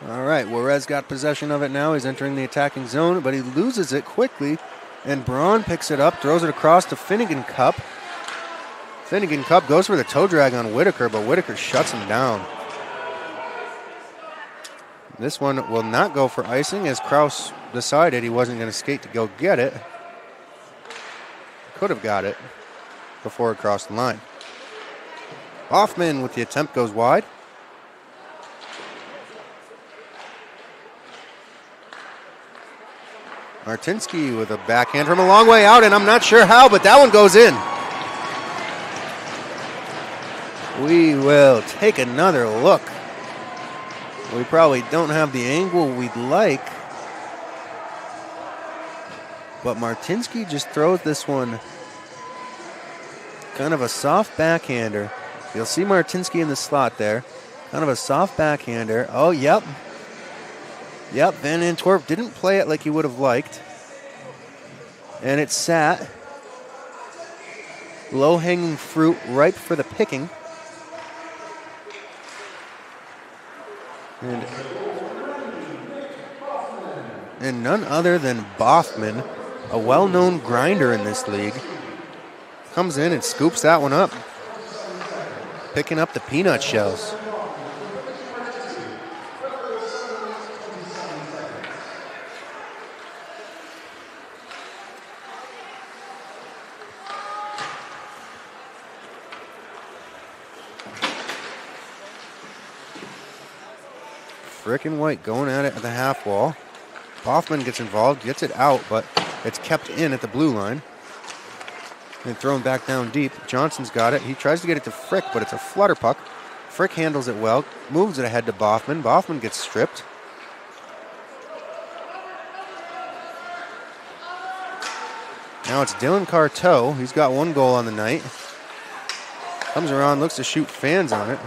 All right, Juarez got possession of it now. He's entering the attacking zone, but he loses it quickly. And Braun picks it up, throws it across to Finnegan Cup. Finnegan Cup goes for the toe drag on Whitaker, but Whitaker shuts him down. This one will not go for icing, as Kraus decided he wasn't going to skate to go get it. Could have got it before it crossed the line. Hoffman with the attempt goes wide. Martinsky with a backhand from a long way out, and I'm not sure how, but that one goes in. We will take another look. We probably don't have the angle we'd like, but Martinsky just throws this one kind of a soft backhander. You'll see Martinsky in the slot there. Kind of a soft backhander. Oh, yep. Yep, Van Antwerp didn't play it like he would have liked. And it sat. Low-hanging fruit, ripe for the picking. And none other than Boffman, a well-known grinder in this league, comes in and scoops that one up. Picking up the peanut shells. Frickin' White going at it at the half wall. Boffman gets involved, gets it out, but it's kept in at the blue line. And thrown back down deep. Johnson's got it. He tries to get it to Frick, but it's a flutter puck. Frick handles it well, moves it ahead to Boffman. Boffman gets stripped. Now it's Dylan Carteau. He's got one goal on the night. Comes around, looks to shoot fans on it.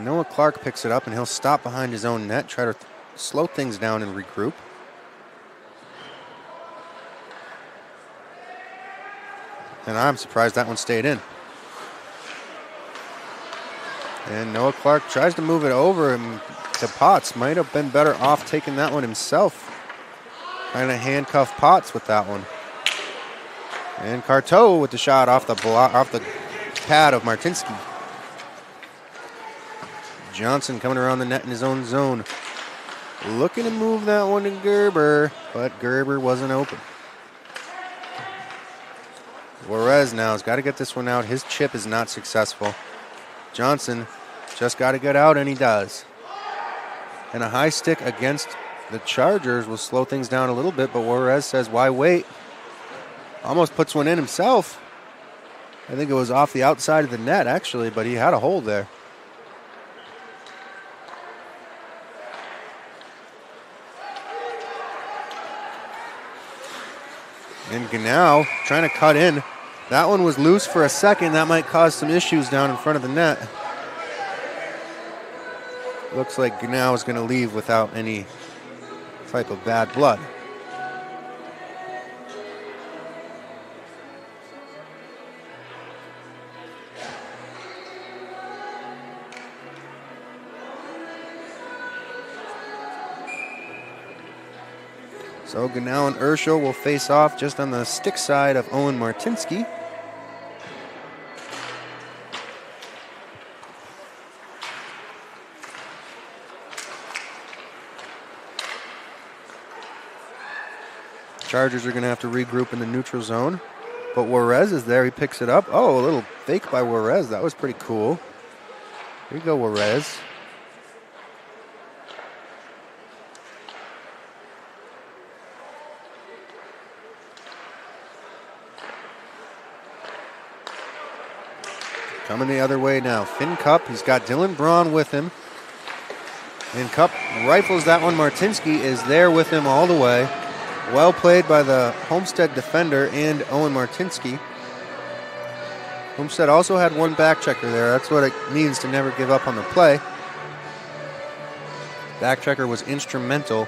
Noah Clark picks it up, and he'll stop behind his own net, try to slow things down and regroup. And I'm surprised that one stayed in. And Noah Clark tries to move it over him to Potts. Might have been better off taking that one himself. Trying to handcuff Potts with that one. And Carteau with the shot off the pad of Martinsky. Johnson coming around the net in his own zone. Looking to move that one to Gerber, but Gerber wasn't open. Juarez now has got to get this one out. His chip is not successful. Johnson just got to get out, and he does. And a high stick against the Chargers will slow things down a little bit, but Juarez says, why wait? Almost puts one in himself. I think it was off the outside of the net, actually, but he had a hold there. And Ganau trying to cut in. That one was loose for a second. That might cause some issues down in front of the net. Looks like Ganau is going to leave without any type of bad blood. So Ganau and Urschel will face off just on the stick side of Owen Martinsky. Chargers are going to have to regroup in the neutral zone. But Juarez is there. He picks it up. Oh, a little fake by Juarez. That was pretty cool. Here you go, Juarez. Coming the other way now. Finn Cup, he's got Dylan Braun with him. And Cup rifles that one. Martinsky is there with him all the way. Well played by the Homestead defender and Owen Martinsky. Homestead also had one back checker there. That's what it means to never give up on the play. Back checker was instrumental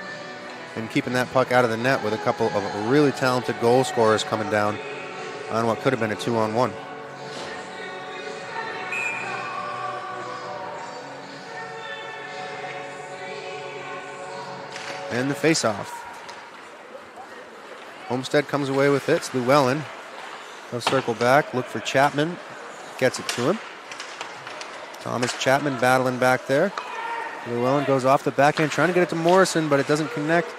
in keeping that puck out of the net with a couple of really talented goal scorers coming down on what could have been a 2-on-1. And the face-off. Homestead comes away with it. It's Llewellyn. He'll circle back, look for Chapman. Gets it to him. Thomas Chapman battling back there. Llewellyn goes off the backhand, trying to get it to Morrison, but it doesn't connect.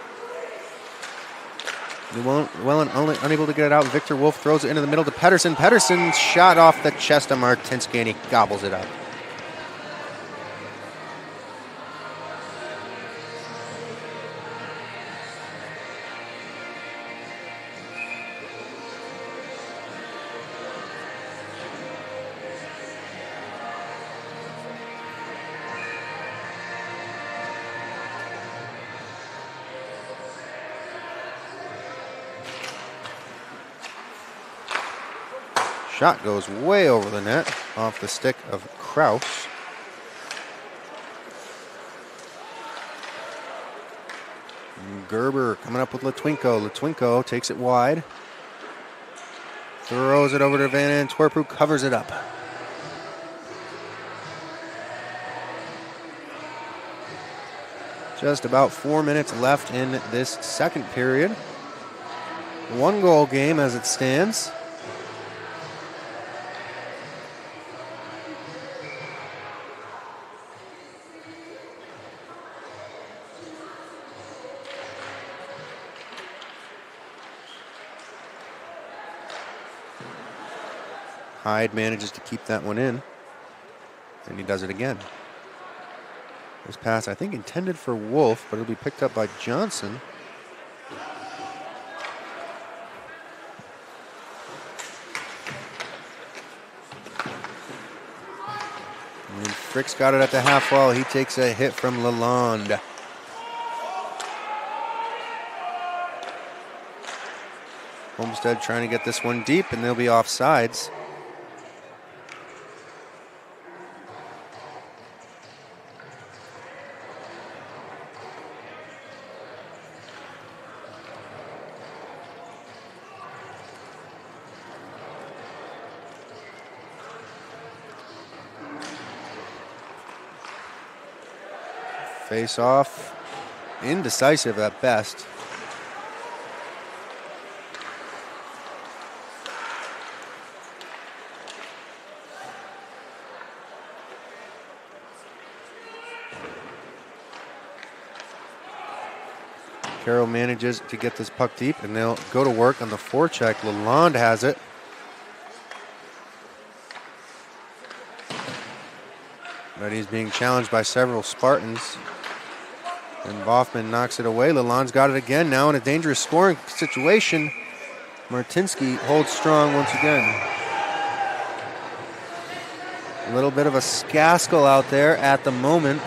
Llewellyn only unable to get it out. Victor Wolf throws it into the middle to Pedersen. Pedersen shot off the chest of Martinsky, and he gobbles it up. Shot goes way over the net, off the stick of Kraus. Gerber coming up with Latwinko. Latwinko takes it wide. Throws it over to Van Antwerp, who covers it up. Just about 4 minutes left in this second period. 1-goal game as it stands. Hyde manages to keep that one in, and he does it again. This pass, I think, intended for Wolf, but it'll be picked up by Johnson. And Frick's got it at the half wall. He takes a hit from Lalonde. Homestead trying to get this one deep, and they'll be offsides. Face off, indecisive at best. Carroll manages to get this puck deep, and they'll go to work on the forecheck. Lalonde has it. But he's being challenged by several Spartans. And Boffman knocks it away. Lalonde's got it again, now in a dangerous scoring situation. Martinsky holds strong once again. A little bit of a scaskle out there at the moment.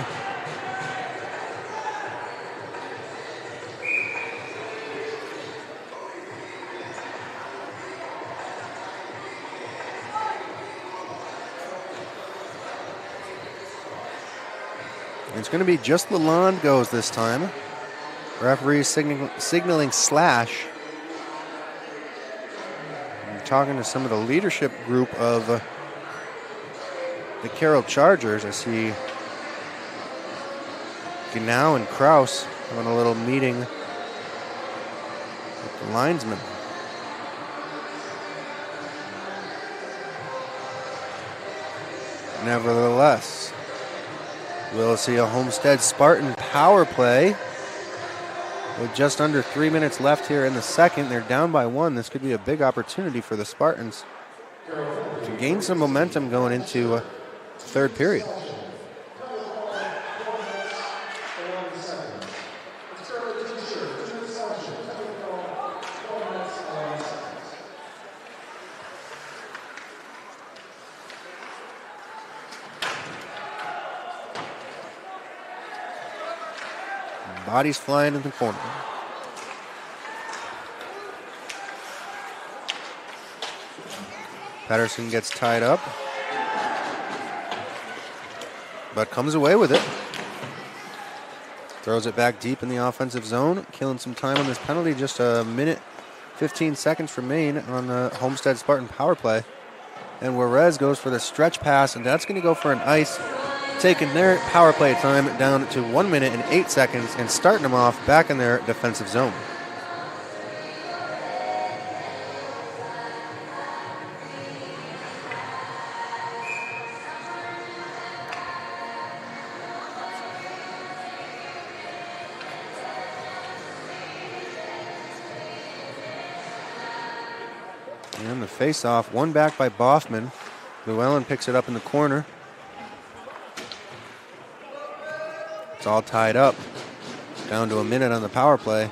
It's going to be just Lalonde goes this time. Referee signaling slash. I'm talking to some of the leadership group of the Carroll Chargers. I see Genau and Kraus having a little meeting with the linesmen. Nevertheless, we'll see a Homestead Spartan power play with just under 3 minutes left here in the second. They're down by 1. This could be a big opportunity for the Spartans to gain some momentum going into third period. Bodies flying in the corner. Patterson gets tied up, but comes away with it. Throws it back deep in the offensive zone, killing some time on this penalty. Just a minute, 15 seconds remain on the Homestead Spartan power play. And Juarez goes for the stretch pass, and that's going to go for an ice, taking their power play time down to 1 minute and 8 seconds and starting them off back in their defensive zone. And the face-off, one back by Boffman. Llewellyn picks it up in the corner. It's all tied up. Down to a minute on the power play.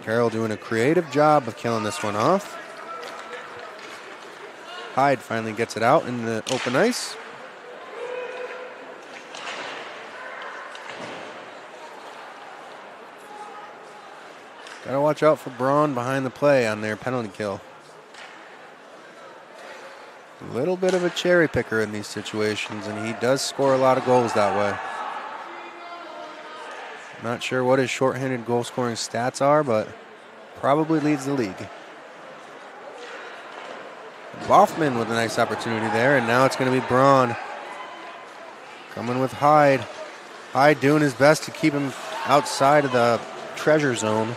Carroll doing a creative job of killing this one off. Hyde finally gets it out in the open ice. Gotta watch out for Braun behind the play on their penalty kill. A little bit of a cherry picker in these situations, and he does score a lot of goals that way. Not sure what his shorthanded goal scoring stats are, but probably leads the league. Boffman with a nice opportunity there, and now it's going to be Braun coming with Hyde. Hyde doing his best to keep him outside of the treasure zone.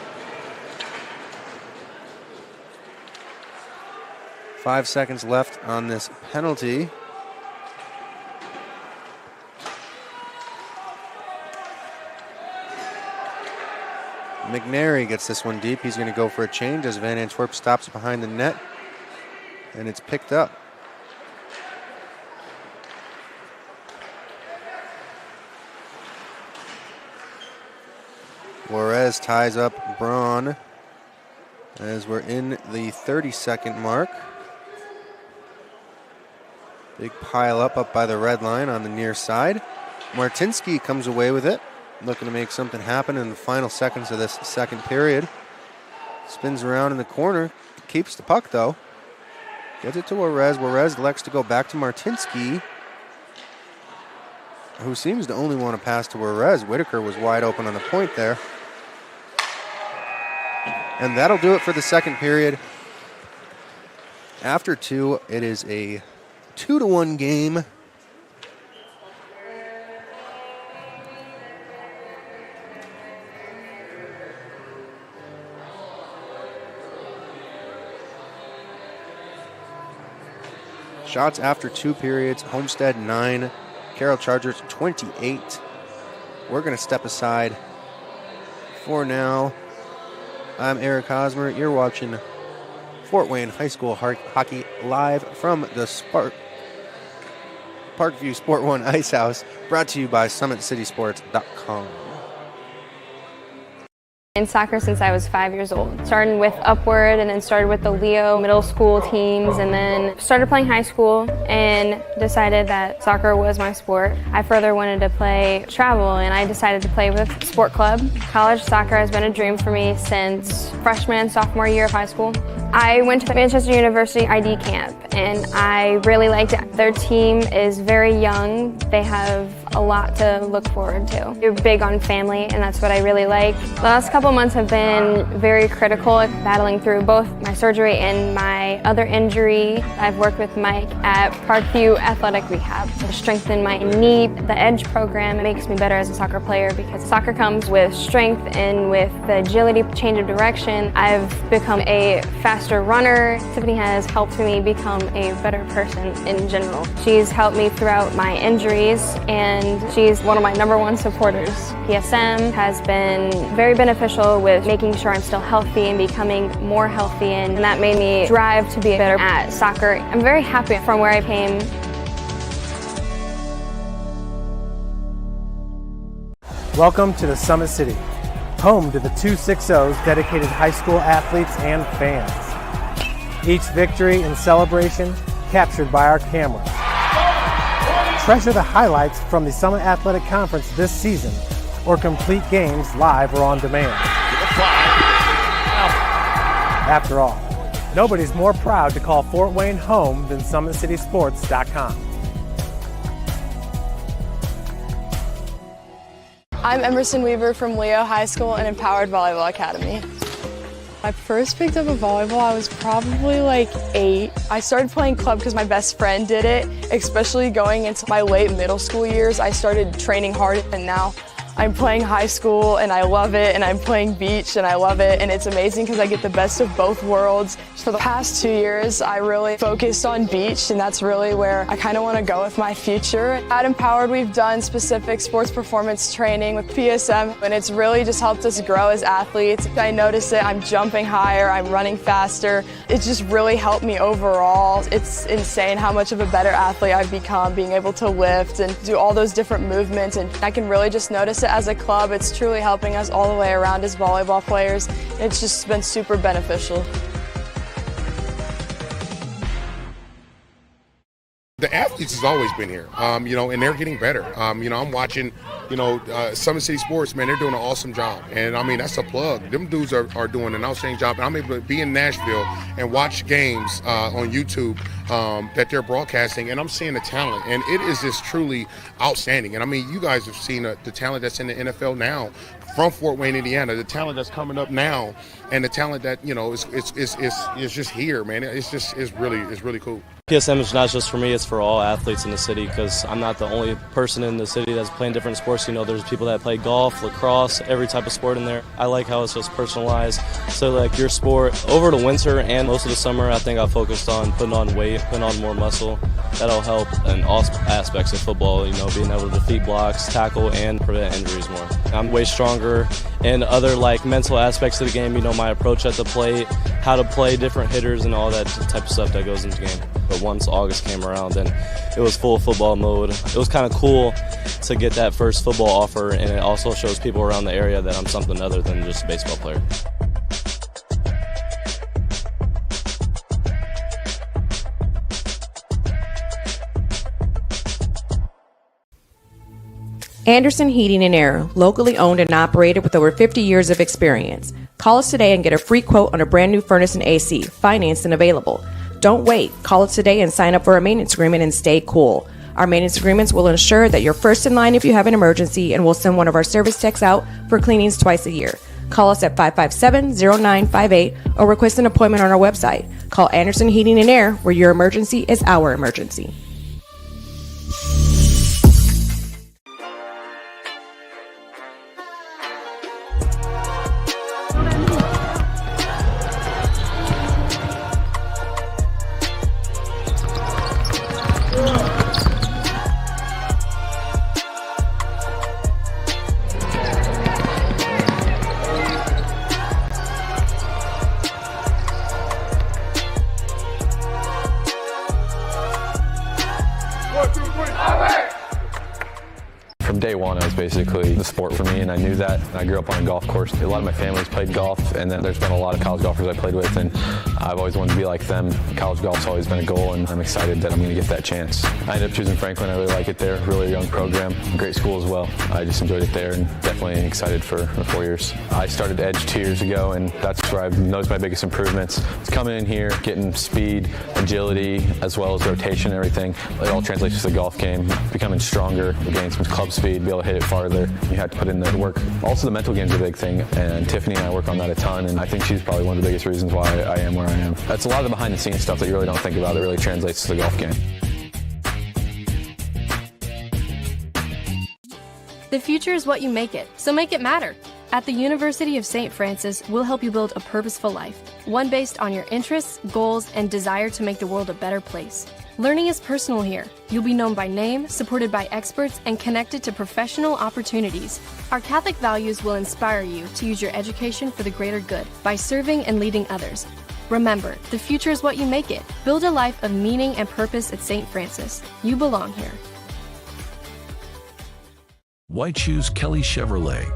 5 seconds left on this penalty. McNary gets this one deep. He's going to go for a change as Van Antwerp stops behind the net, and it's picked up. Juarez ties up Braun as we're in the 30-second mark. Big pile up by the red line on the near side. Martinsky comes away with it, looking to make something happen in the final seconds of this second period. Spins around in the corner, keeps the puck though. Gets it to Juarez. Juarez elects to go back to Martinsky, who seems to only want to pass to Juarez. Whitaker was wide open on the point there. And that'll do it for the second period. After two, it is a 2-1 game. Shots after 2 periods. Homestead 9, Carroll Chargers 28. We're going to step aside for now. I'm Eric Hosmer. You're watching Fort Wayne High School hockey live from the Parkview Sport One Ice House, brought to you by SummitCitySports.com. In soccer since I was 5 years old. Started with Upward and then started with the Leo middle school teams and then started playing high school and decided that soccer was my sport. I further wanted to play travel and I decided to play with sport club. College soccer has been a dream for me since freshman and sophomore year of high school. I went to the Manchester University ID camp and I really liked it. Their team is very young. They have a lot to look forward to. They're big on family and that's what I really like. The last couple months have been very critical, battling through both my surgery and my other injury. I've worked with Mike at Parkview Athletic Rehab to strengthen my knee. The EDGE program makes me better as a soccer player because soccer comes with strength and with the agility, change of direction. I've become a faster runner. Tiffany has helped me become a better person in general. She's helped me throughout my injuries and she's one of my #1 supporters. PSM has been very beneficial with making sure I'm still healthy and becoming more healthy, and that made me drive to be better at soccer. I'm very happy from where I came. Welcome to the Summit City, home to the 260's dedicated high school athletes and fans. Each victory and celebration captured by our cameras. Treasure the highlights from the Summit Athletic Conference this season, or complete games live or on demand. After all, nobody's more proud to call Fort Wayne home than SummitCitySports.com. I'm Emerson Weaver from Leo High School and Empowered Volleyball Academy. I first picked up a volleyball, I was probably like 8. I started playing club because my best friend did it, especially going into my late middle school years. I started training hard and now I'm playing high school and I love it, and I'm playing beach and I love it, and it's amazing because I get the best of both worlds. For the past 2 years, I really focused on beach, and that's really where I kind of want to go with my future. At Empowered, we've done specific sports performance training with PSM, and it's really just helped us grow as athletes. I notice it, I'm jumping higher, I'm running faster. It's just really helped me overall. It's insane how much of a better athlete I've become, being able to lift and do all those different movements, and I can really just notice it as a club. It's truly helping us all the way around as volleyball players. It's just been super beneficial. The athletes has always been here, and they're getting better. I'm watching, Summit City Sports, man, they're doing an awesome job. And, that's a plug. Them dudes are doing an outstanding job. And I'm able to be in Nashville and watch games on YouTube that they're broadcasting, and I'm seeing the talent. And it is just truly outstanding. And, you guys have seen the talent that's in the NFL now from Fort Wayne, Indiana, the talent that's coming up now, and the talent that, is just here, man. It's really cool. PSM is not just for me, it's for all athletes in the city because I'm not the only person in the city that's playing different sports. There's people that play golf, lacrosse, every type of sport in there. I like how it's just personalized. So like your sport, over the winter and most of the summer, I think I focused on putting on weight, putting on more muscle. That'll help in all aspects of football, being able to defeat blocks, tackle, and prevent injuries more. I'm way stronger in other mental aspects of the game, my approach at the plate, how to play different hitters and all that type of stuff that goes into the game. But once August came around, then it was full football mode. It was kind of cool to get that first football offer, and it also shows people around the area that I'm something other than just a baseball player. Anderson Heating and Air, locally owned and operated with over 50 years of experience. Call us today and get a free quote on a brand new furnace and AC, financed and available. Don't wait. Call us today and sign up for a maintenance agreement and stay cool. Our maintenance agreements will ensure that you're first in line if you have an emergency, and we'll send one of our service techs out for cleanings twice a year. Call us at 557-0958 or request an appointment on our website. Call Anderson Heating and Air, where your emergency is our emergency. basically the sport for me, and I knew that. I grew up on a golf course. A lot of my family's played golf, and then there's been a lot of college golfers I played with, and I've always wanted to be like them. College golf's always been a goal, and I'm excited that I'm going to get that chance. I ended up choosing Franklin. I really like it there. Really young program. Great school as well. I just enjoyed it there, and definitely excited for the 4 years. I started Edge 2 years ago, and that's where I've noticed my biggest improvements. It's coming in here, getting speed, agility, as well as rotation and everything. It all translates to the golf game. Becoming stronger, gaining some club speed, be able to hit it farther. You have to put in the work. Also, the mental game's a big thing, and Tiffany and I work on that a ton, and I think she's probably one of the biggest reasons why I am where I am. That's a lot of the behind-the-scenes stuff that you really don't think about that really translates to the golf game. The future is what you make it, so make it matter. At the University of St. Francis, we'll help you build a purposeful life, one based on your interests, goals, and desire to make the world a better place. Learning is personal here. You'll be known by name, supported by experts, and connected to professional opportunities. Our Catholic values will inspire you to use your education for the greater good by serving and leading others. Remember, the future is what you make it. Build a life of meaning and purpose at St. Francis. You belong here. Why choose Kelly Chevrolet?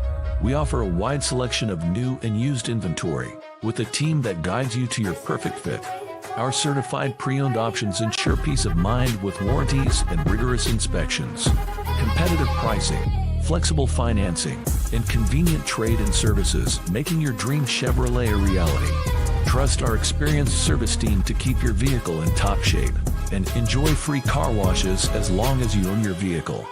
We offer a wide selection of new and used inventory with a team that guides you to your perfect fit. Our certified pre-owned options ensure peace of mind with warranties and rigorous inspections. Competitive pricing, flexible financing, and convenient trade and services, making your dream Chevrolet a reality. Trust our experienced service team to keep your vehicle in top shape, and enjoy free car washes as long as you own your vehicle.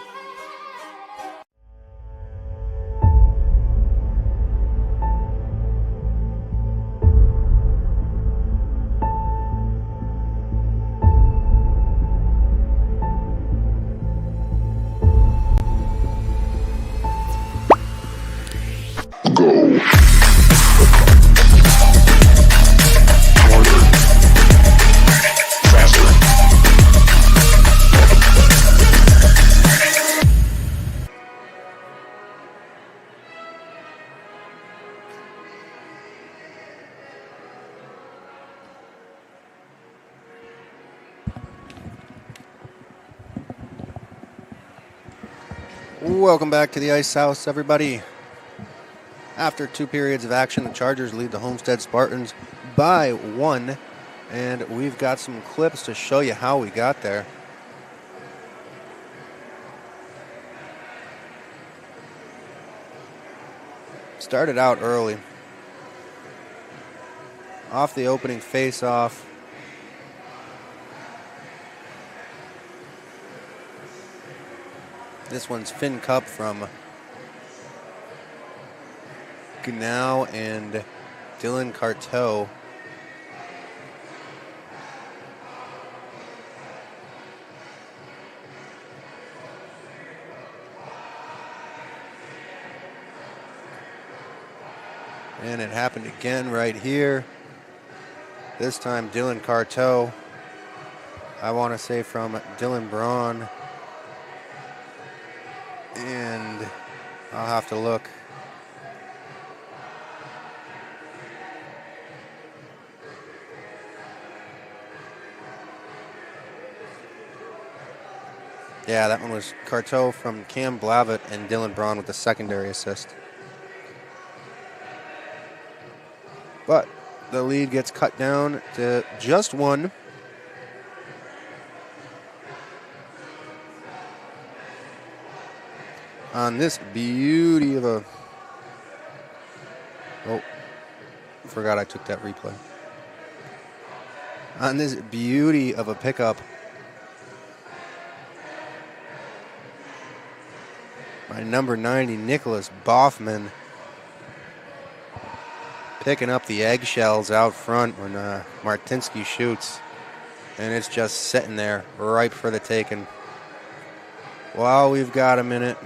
Welcome back to the Ice House, everybody. After 2 periods of action, the Chargers lead the Homestead Spartans by 1, and we've got some clips to show you how we got there. Started out early. Off the opening face-off. This one's Finn Cup from Gnau and Dylan Carteau. And it happened again right here. This time Dylan Carteau. I want to say from Dylan Braun. And I'll have to look. Yeah, that one was Carteau from Cam Blavitt and Dylan Braun with the secondary assist. But the lead gets cut down to just 1. On this beauty of a... Oh, forgot I took that replay. On this beauty of a pickup by number 90, Nicholas Boffman, picking up the eggshells out front when Martinsky shoots. And it's just sitting there, ripe for the taking. While we've got a minute,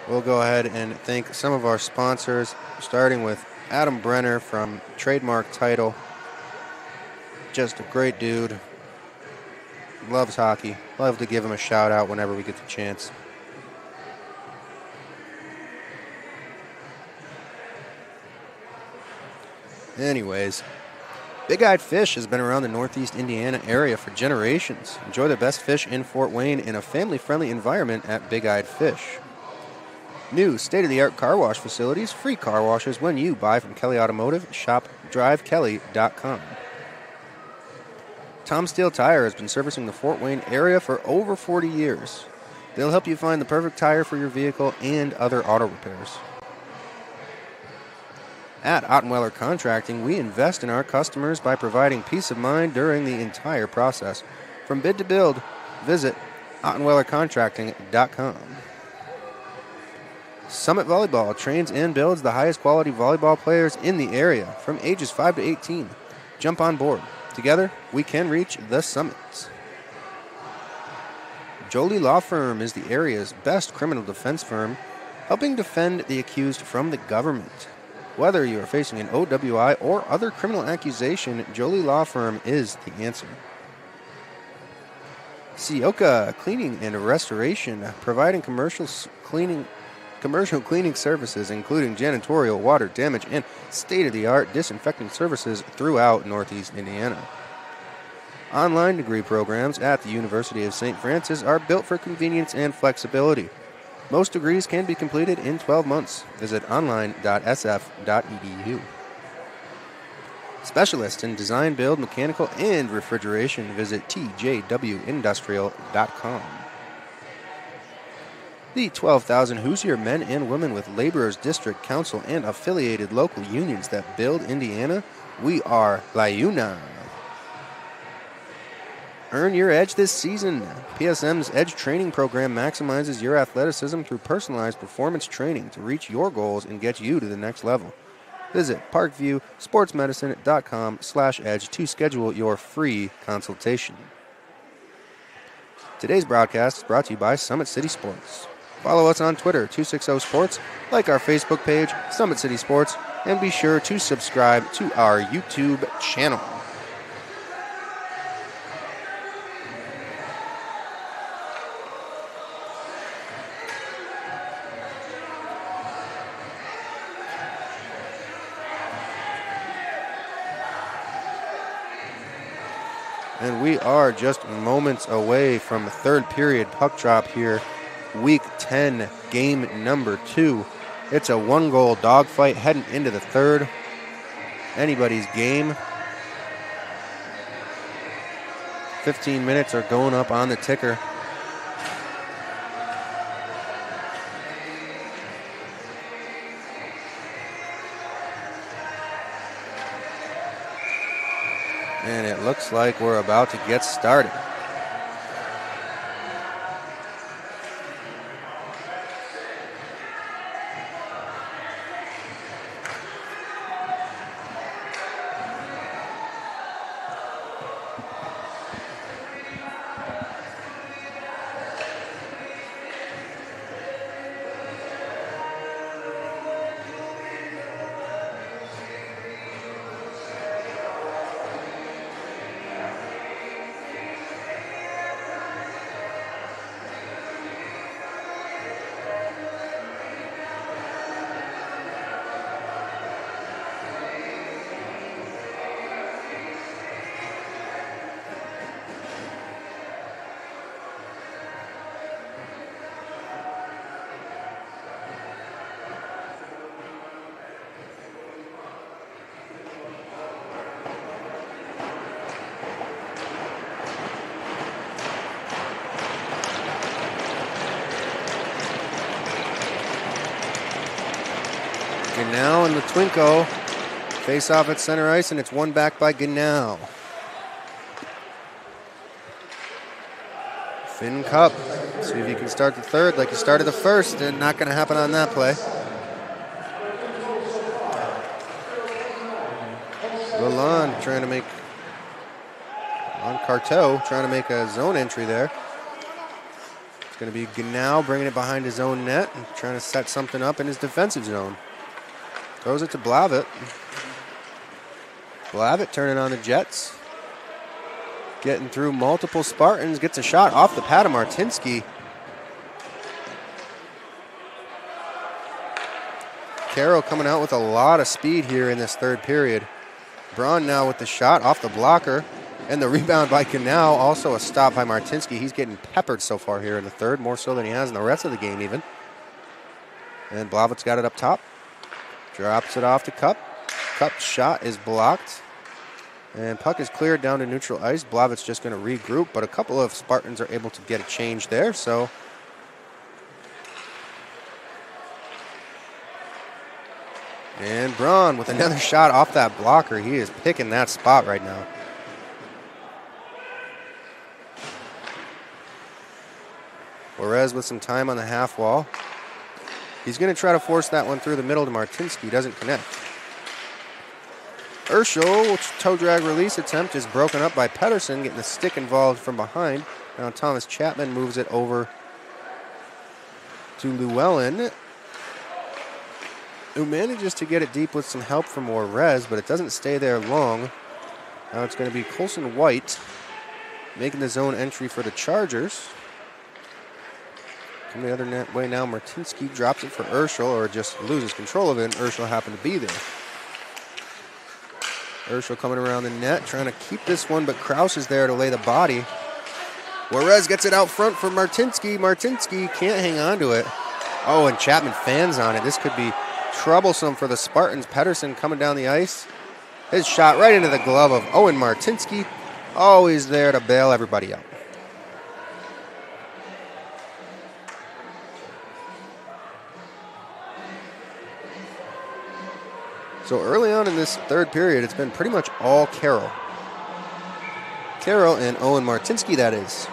we'll go ahead and thank some of our sponsors, starting with Adam Brenner from Trademark Title. Just a great dude. Loves hockey. Love to give him a shout out whenever we get the chance. Anyways, Big Eyed Fish has been around the Northeast Indiana area for generations. Enjoy the best fish in Fort Wayne in a family-friendly environment at Big Eyed Fish. New state-of-the-art car wash facilities, free car washes when you buy from Kelly Automotive. Shop drivekelly.com. Tom Steele Tire has been servicing the Fort Wayne area for over 40 years. They'll help you find the perfect tire for your vehicle and other auto repairs. At Ottenweiler Contracting, we invest in our customers by providing peace of mind during the entire process. From bid to build, visit OttenweilerContracting.com. Summit Volleyball trains and builds the highest quality volleyball players in the area from ages 5 to 18. Jump on board. Together, we can reach the summits. Jolie Law Firm is the area's best criminal defense firm, helping defend the accused from the government. Whether you are facing an OWI or other criminal accusation, Jolie Law Firm is the answer. Sioka Cleaning and Restoration, providing commercial cleaning services, including janitorial, water damage, and state-of-the-art disinfecting services throughout Northeast Indiana. Online degree programs at the University of St. Francis are built for convenience and flexibility. Most degrees can be completed in 12 months. Visit online.sf.edu. Specialists in design, build, mechanical, and refrigeration. Visit tjwindustrial.com. The 12,000 Hoosier men and women with Laborers District Council and affiliated local unions that build Indiana, we are La Una. Earn your edge this season. PSM's Edge Training Program maximizes your athleticism through personalized performance training to reach your goals and get you to the next level. Visit parkviewsportsmedicine.com/edge to schedule your free consultation. Today's broadcast is brought to you by Summit City Sports. Follow us on Twitter, 260sports, like our Facebook page, Summit City Sports, and be sure to subscribe to our YouTube channel. And we are just moments away from the third period puck drop here. Week 10, game number 2. It's a one-goal dogfight heading into the third. Anybody's game. 15 minutes are going up on the ticker. And it looks like we're about to get started. Gannell and Latwinko face off at center ice, and it's won back by Gannell. Finn Cup, see if he can start the third like he started the first, and not going to happen on that play. Lalonde trying to make, on Carteau, trying to make a zone entry there. It's going to be Gannell bringing it behind his own net and trying to set something up in his defensive zone. Throws it to Blavitt. Blavitt turning on the Jets. Getting through multiple Spartans. Gets a shot off the pad of Martinsky. Carroll coming out with a lot of speed here in this third period. Braun now with the shot off the blocker. And the rebound by Canal, also a stop by Martinsky. He's getting peppered so far here in the third, more so than he has in the rest of the game even. And Blavitt's got it up top. Drops it off to Cup. Cup's shot is blocked. And puck is cleared down to neutral ice. Blavitt's just going to regroup, but a couple of Spartans are able to get a change there, so... And Braun with another shot off that blocker. He is picking that spot right now. Juarez with some time on the half wall. He's going to try to force that one through the middle to Martinsky. Doesn't connect. Urschel, toe drag release attempt is broken up by Pedersen, getting the stick involved from behind. Now Thomas Chapman moves it over to Llewellyn, who manages to get it deep with some help from Juarez, but it doesn't stay there long. Now it's going to be Colson White making the zone entry for the Chargers. From the other net way now, Martinsky drops it for Urschel, or just loses control of it, and Urschel happened to be there. Urschel coming around the net, trying to keep this one, but Kraus is there to lay the body. Juarez gets it out front for Martinsky. Martinsky can't hang on to it. Oh, and Chapman fans on it. This could be troublesome for the Spartans. Pedersen coming down the ice. His shot right into the glove of Owen Martinsky. Always there to bail everybody out. So early on in this third period, it's been pretty much all Carroll. Carroll and Owen Martinsky, that is.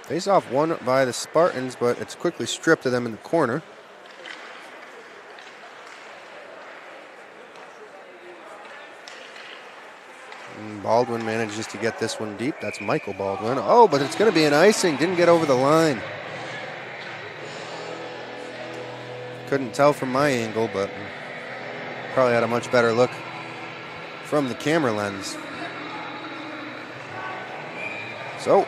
Face-off won by the Spartans, but it's quickly stripped of them in the corner. And Baldwin manages to get this one deep. That's Michael Baldwin. Oh, but it's going to be an icing. Didn't get over the line. Couldn't tell from my angle, but probably had a much better look from the camera lens. So,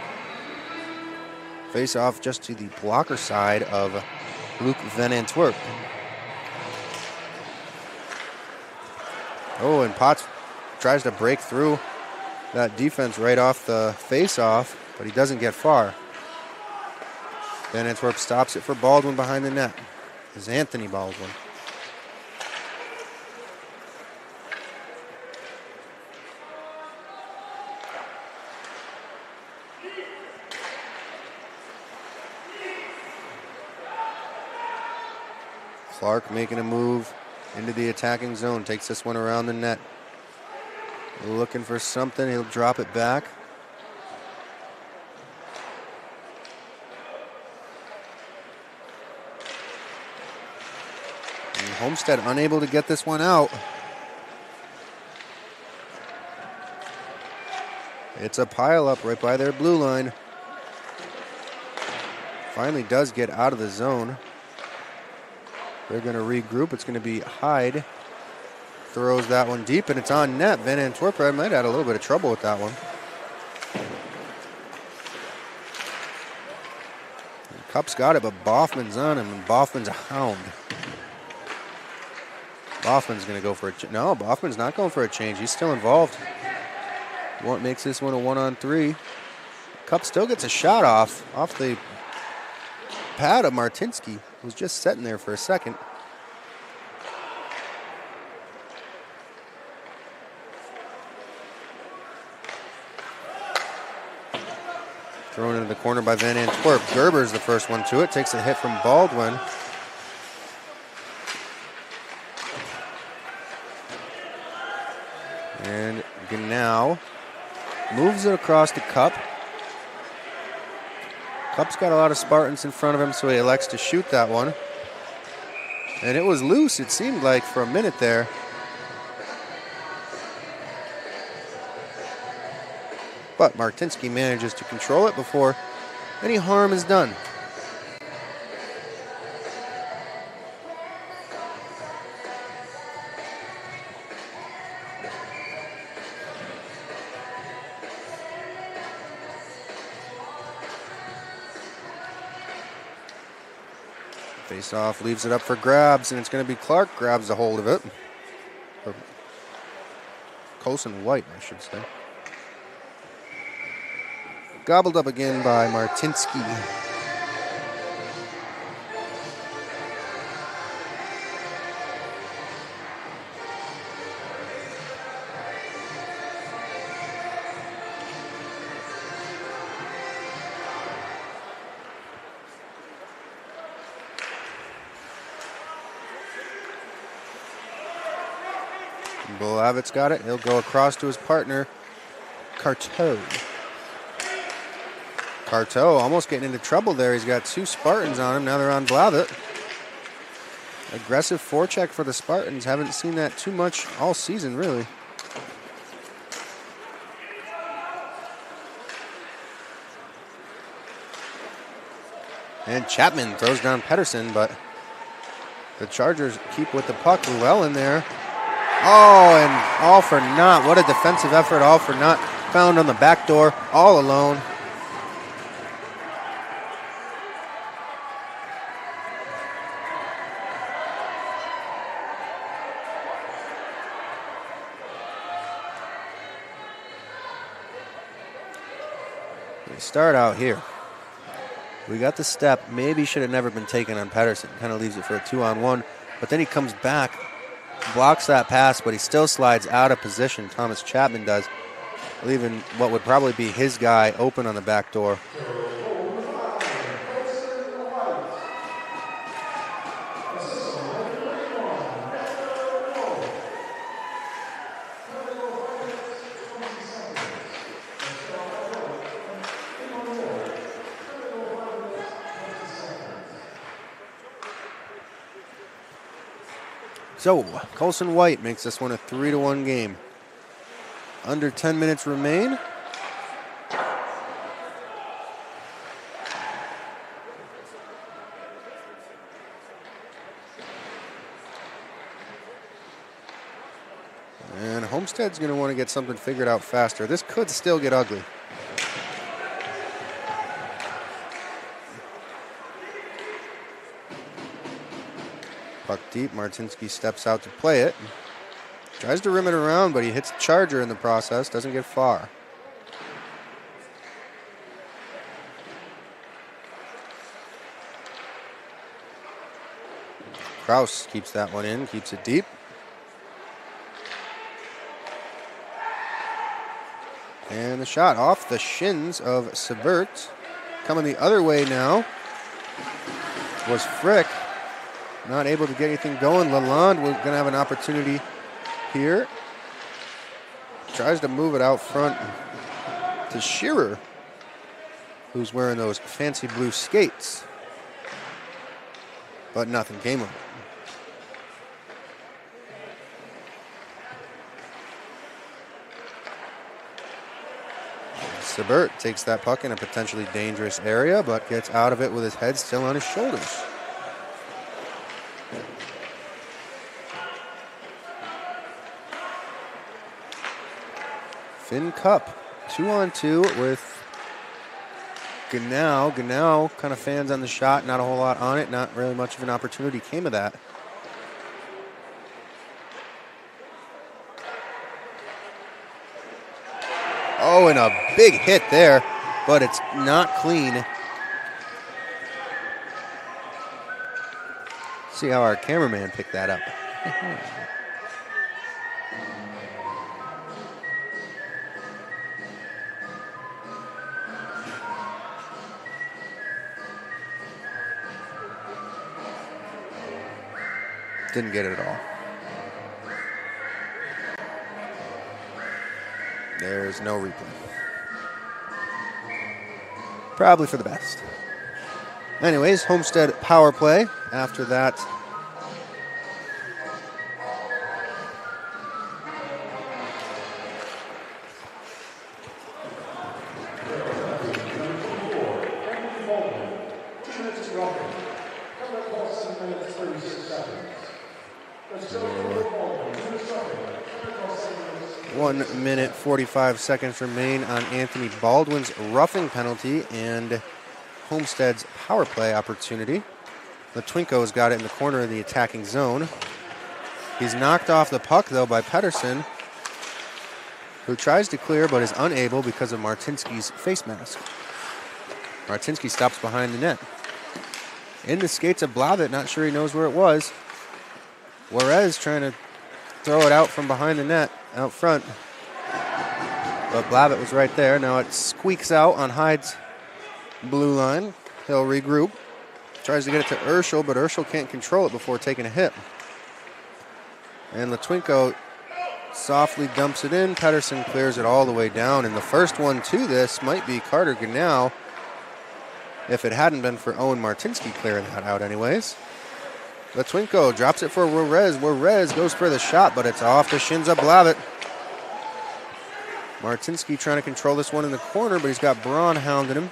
face off just to the blocker side of Luc Van Antwerp. Oh, and Potts tries to break through that defense right off the face-off, but he doesn't get far. Van Antwerp stops it for Baldwin behind the net. Is Anthony Baldwin. Clark making a move into the attacking zone. Takes this one around the net. Looking for something. He'll drop it back. Homestead unable to get this one out. It's a pileup right by their blue line. Finally does get out of the zone. They're going to regroup. It's going to be Hyde. Throws that one deep, and it's on net. Van Antwerp might have had a little bit of trouble with that one. Cup's got it, but Boffman's on him, and Boffman's a hound. Boffman's going to go for a no, Boffman's not going for a change. He's still involved. What makes this one a 1-on-3? Cup still gets a shot off the pad of Martinsky, who's just sitting there for a second. Thrown into the corner by Van Antwerp. Gerber's the first one to it. Takes a hit from Baldwin. And now moves it across the Cup. Cup's got a lot of Spartans in front of him, so he elects to shoot that one. And it was loose, it seemed like, for a minute there. But Martinsky manages to control it before any harm is done. Face off, leaves it up for grabs, and it's going to be Clark grabs a hold of it. Or Colson White, I should say. Gobbled up again by Martinsky. Bolavet's got it. He'll go across to his partner, Carteau. Carteau almost getting into trouble there. He's got two Spartans on him. Now they're on Blavitt. Aggressive forecheck for the Spartans. Haven't seen that too much all season, really. And Chapman throws down Pedersen, but the Chargers keep with the puck well in there. Oh, and all for naught. What a defensive effort, all for naught. Found on the back door, all alone. We start out here. We got the step. Maybe should have never been taken on Pedersen. Kind of leaves it for a 2-on-1. But then he comes back, blocks that pass, but he still slides out of position. Thomas Chapman does, leaving what would probably be his guy open on the back door. So, Colson White makes this one a 3-1 game. Under 10 minutes remain. And Homestead's going to want to get something figured out faster. This could still get ugly. Puck deep, Martinsky steps out to play it. Tries to rim it around, but he hits Charger in the process, doesn't get far. Kraus keeps that one in, keeps it deep. And the shot off the shins of Sebert. Coming the other way now was Frick. Not able to get anything going. Lalonde was going to have an opportunity here. Tries to move it out front to Shearer, who's wearing those fancy blue skates. But nothing came of it. Sebert takes that puck in a potentially dangerous area, but gets out of it with his head still on his shoulders. Finn Cup, 2-on-2 with Ganau. Ganau kind of fans on the shot, not a whole lot on it, not really much of an opportunity came of that. Oh, and a big hit there, but it's not clean. See how our cameraman picked that up. Didn't get it at all. There's no replay. Probably for the best. Anyways, Homestead power play. After that, minute 45 seconds remain on Anthony Baldwin's roughing penalty and Homestead's power play opportunity. Latwinko's got it in the corner of the attacking zone. He's knocked off the puck, though, by Pedersen, who tries to clear but is unable because of Martinsky's face mask. Martinsky stops behind the net. In the skates of Blavitt, not sure he knows where it was. Juarez trying to throw it out from behind the net, out front. But Blavitt was right there. Now it squeaks out on Hyde's blue line. He'll regroup. Tries to get it to Urschel, but Urschel can't control it before taking a hit. And Latwinko softly dumps it in. Pedersen clears it all the way down. And the first one to this might be Carter Ganau, if it hadn't been for Owen Martinsky clearing that out anyways. Latwinko drops it for Juarez. Juarez goes for the shot, but it's off the shins of Blavitt. Martinsky trying to control this one in the corner, but he's got Braun hounding him.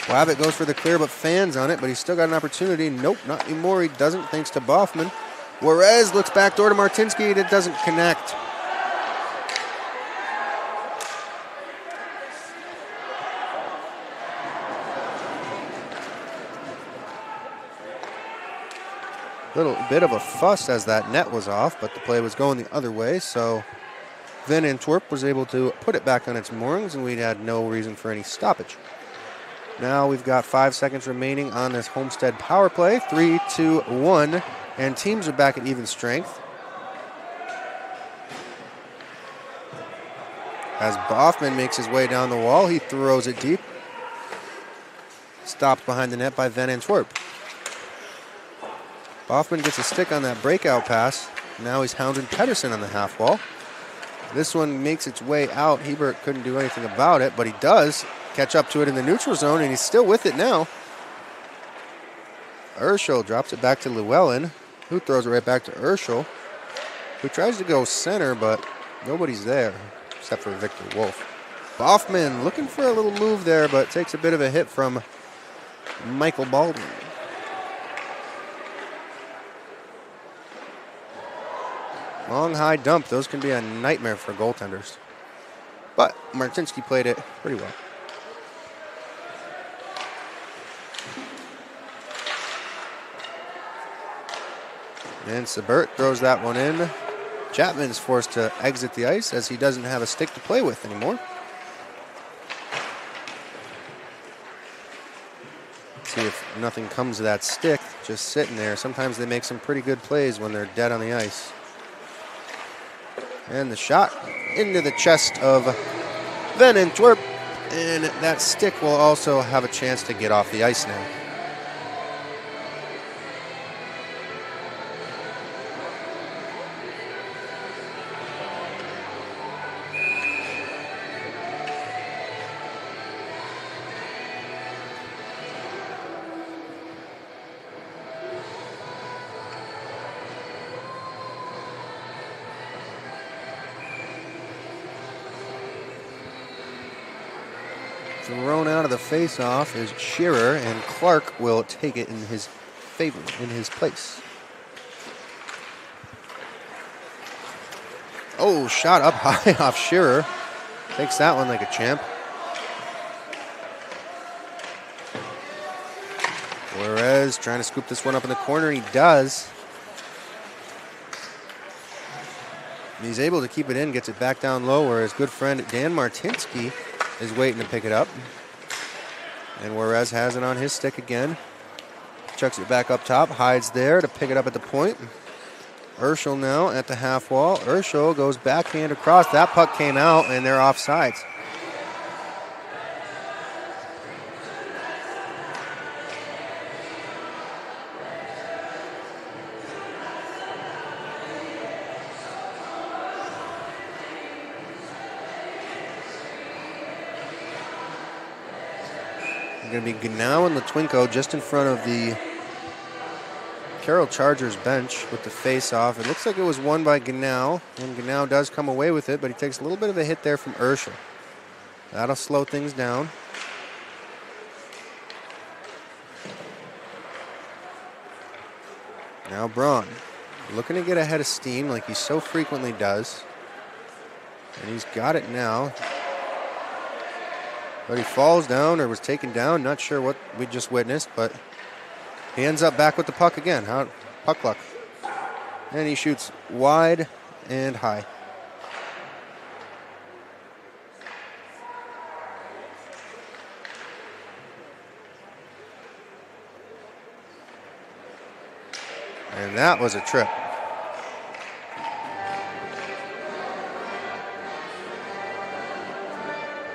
Blavitt goes for the clear, but fans on it, but he's still got an opportunity. Nope, not anymore. He doesn't, thanks to Boffman. Juarez looks backdoor to Martinsky, and it doesn't connect. Little bit of a fuss as that net was off, but the play was going the other way, so Van Antwerp was able to put it back on its moorings, and we had no reason for any stoppage. Now we've got 5 seconds remaining on this Homestead power play. 3, 2, 1, and teams are back at even strength. As Boffman makes his way down the wall, he throws it deep. Stopped behind the net by Van Antwerp. Boffman gets a stick on that breakout pass. Now he's hounding Pedersen on the half wall. This one makes its way out. Hebert couldn't do anything about it, but he does catch up to it in the neutral zone, and he's still with it now. Urschel drops it back to Llewellyn, who throws it right back to Urschel, who tries to go center, but nobody's there except for Victor Wolf. Boffman looking for a little move there, but takes a bit of a hit from Michael Baldwin. Long high dump, those can be a nightmare for goaltenders. But Martinsky played it pretty well. And Sebert throws that one in. Chapman's forced to exit the ice as he doesn't have a stick to play with anymore. Let's see if nothing comes of that stick just sitting there. Sometimes they make some pretty good plays when they're dead on the ice. And the shot into the chest of Van Antwerp. And that stick will also have a chance to get off the ice now. Thrown out of the face-off is Shearer, and Clark will take it in his favor, in his place. Oh, shot up high off Shearer. Takes that one like a champ. Juarez trying to scoop this one up in the corner, and he does. He's able to keep it in, gets it back down low, where his good friend Dan Martinsky is waiting to pick it up. And Juarez has it on his stick again. Chucks it back up top, hides there to pick it up at the point. Urschel now at the half wall. Urschel goes backhand across. That puck came out, and they're offsides. Going to be Ganau and Latwinko just in front of the Carroll Chargers bench with the face-off. It looks like it was won by Ganau, and Ganau does come away with it, but he takes a little bit of a hit there from Urschel. That'll slow things down. Now Braun, looking to get ahead of steam like he so frequently does. And he's got it now. But he falls down or was taken down. Not sure what we just witnessed, but he ends up back with the puck again. Puck luck. And he shoots wide and high. And that was a trip.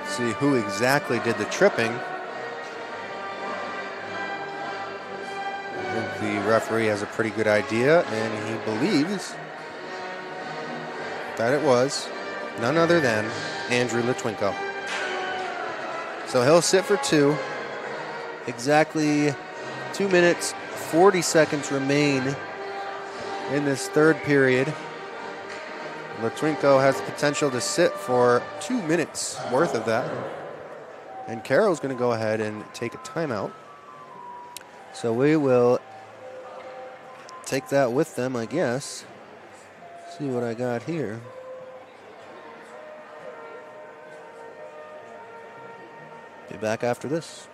See who exactly did the tripping. I think the referee has a pretty good idea, and he believes that it was none other than Andrew Litwinko. So he'll sit for 2. Exactly 2 minutes, 40 seconds remain in this third period. Litwinko has the potential to sit for 2 minutes worth of that. And Carroll's going to go ahead and take a timeout. So we will take that with them, I guess. See what I got here. Be back after this.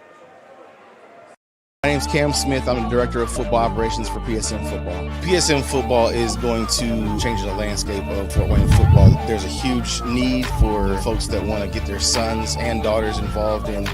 My name's Cam Smith. I'm the Director of Football Operations for PSM Football. PSM Football is going to change the landscape of Fort Wayne football. There's a huge need for folks that want to get their sons and daughters involved in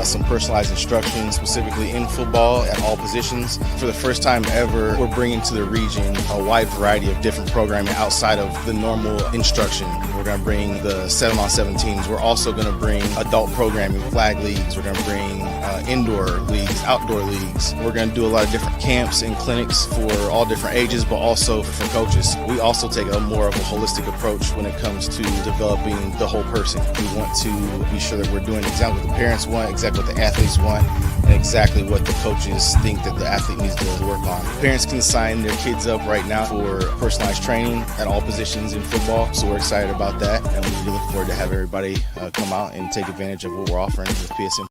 some personalized instruction, specifically in football at all positions. For the first time ever, we're bringing to the region a wide variety of different programming outside of the normal instruction. We're going to bring the 7-on-7 teams. We're also going to bring adult programming, flag leagues. We're going to bring indoor leagues, outdoor leagues. We're going to do a lot of different camps and clinics for all different ages, but also for coaches. We also take a more of a holistic approach when it comes to developing the whole person. We want to be sure that we're doing exactly what the parents want, exactly what the athletes want, and exactly what the coaches think that the athlete needs to work on. Parents can sign their kids up right now for personalized training at all positions in football, so we're excited about that, and we look forward to have everybody come out and take advantage of what we're offering with PSM.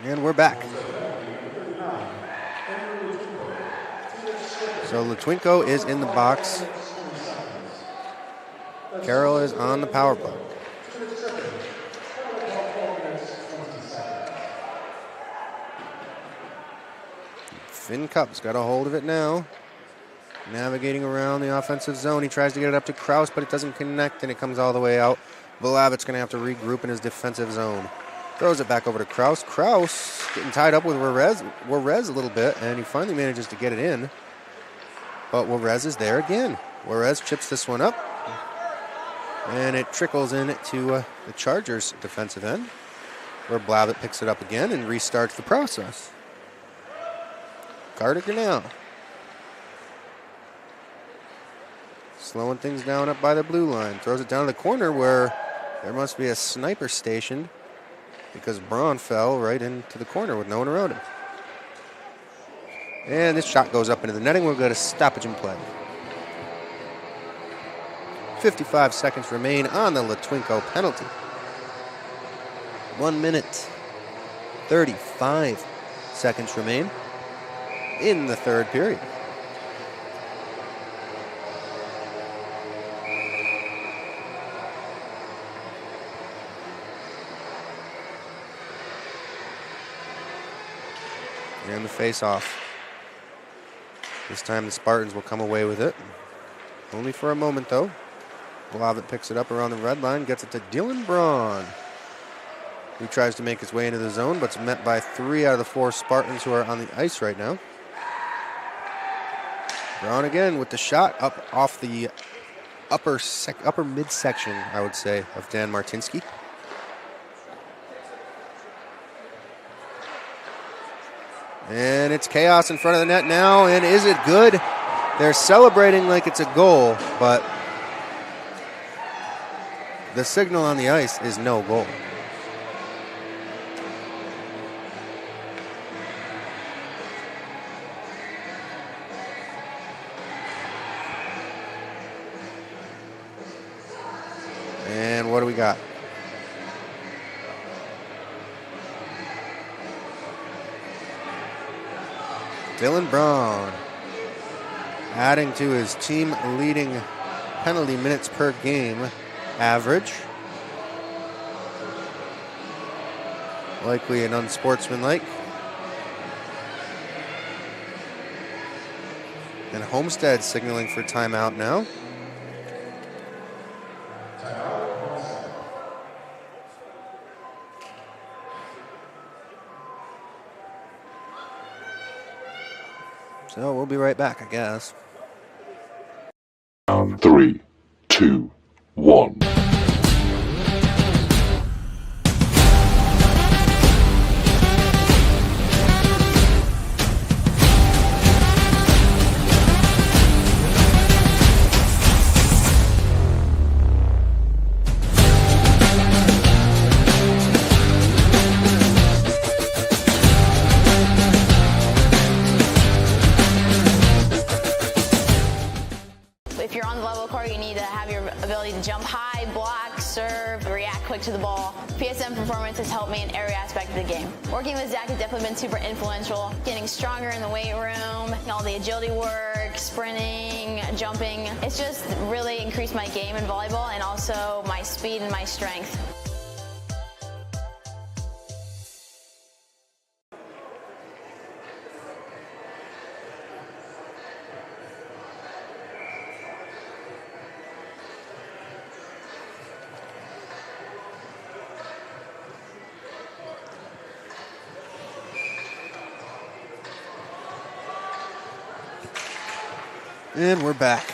And we're back. So Litwinko is in the box. Carroll is on the power play. Finn Cupp's got a hold of it now. Navigating around the offensive zone. He tries to get it up to Kraus, but it doesn't connect, and it comes all the way out. Volavich's going to have to regroup in his defensive zone. Throws it back over to Kraus. Kraus getting tied up with Juarez a little bit, and he finally manages to get it in. But Juarez is there again. Juarez chips this one up, and it trickles in to the Chargers' defensive end, where Blavitt picks it up again and restarts the process. Carter now. Slowing things down up by the blue line. Throws it down to the corner where there must be a sniper stationed, because Braun fell right into the corner with no one around him. And this shot goes up into the netting. We'll go to stoppage and play. 55 seconds remain on the Litwinko penalty. 1 minute, 35 seconds remain in the third period. And the face-off. This time the Spartans will come away with it. Only for a moment, though. Blavitt picks it up around the red line, gets it to Dylan Braun, who tries to make his way into the zone, but it's met by 3 out of the 4 Spartans who are on the ice right now. Braun again with the shot up off the upper midsection, I would say, of Dan Martinsky. And it's chaos in front of the net now, and is it good? They're celebrating like it's a goal, but the signal on the ice is no goal. And what do we got? Dylan Braun adding to his team-leading penalty minutes per game average. Likely an unsportsmanlike. And Homestead signaling for timeout now. So we'll be right back, I guess. 3, 2, 1. If you're on the level court, you need to have your ability to jump high, block, serve, react quick to the ball. PSM performance has helped me in every aspect of the game. Working with Zach has definitely been super influential. Getting stronger in the weight room, all the agility work, sprinting, jumping. It's just really increased my game in volleyball and also my speed and my strength. And we're back.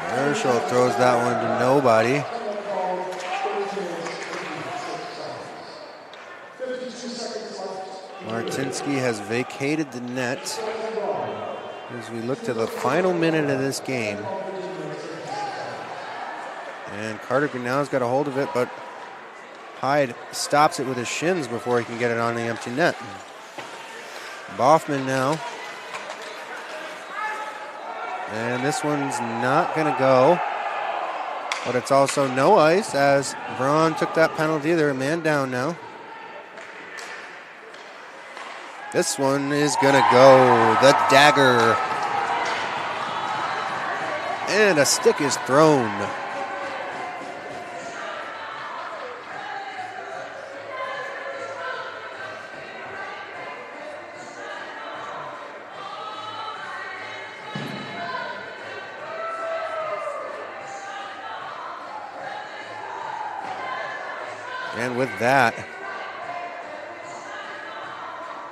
Herschel throws that one to nobody. Martinsky has vacated the net as we look to the final minute of this game. And Carter Grinnell's got a hold of it, but Hyde stops it with his shins before he can get it on the empty net. Boffman now. And this one's not going to go. But it's also no ice as Braun took that penalty. They're a man down now. This one is going to go. The dagger. And a stick is thrown. And with that,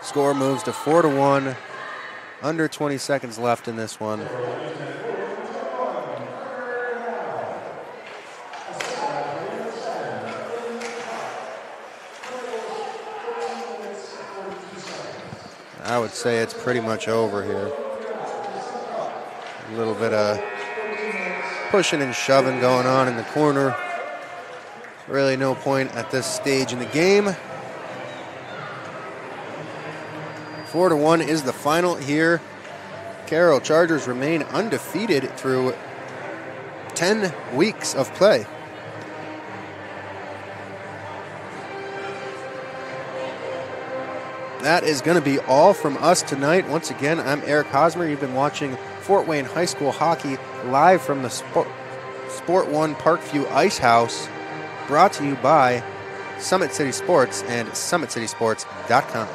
score moves to 4-1. Under 20 seconds left in this one. I would say it's pretty much over here. A little bit of pushing and shoving going on in the corner. Really no point at this stage in the game. 4-1 is the final here. Carroll Chargers remain undefeated through 10 weeks of play. That is going to be all from us tonight. Once again, I'm Eric Hosmer. You've been watching Fort Wayne High School hockey live from the Sport One Parkview Ice House. Brought to you by Summit City Sports and SummitCitySports.com.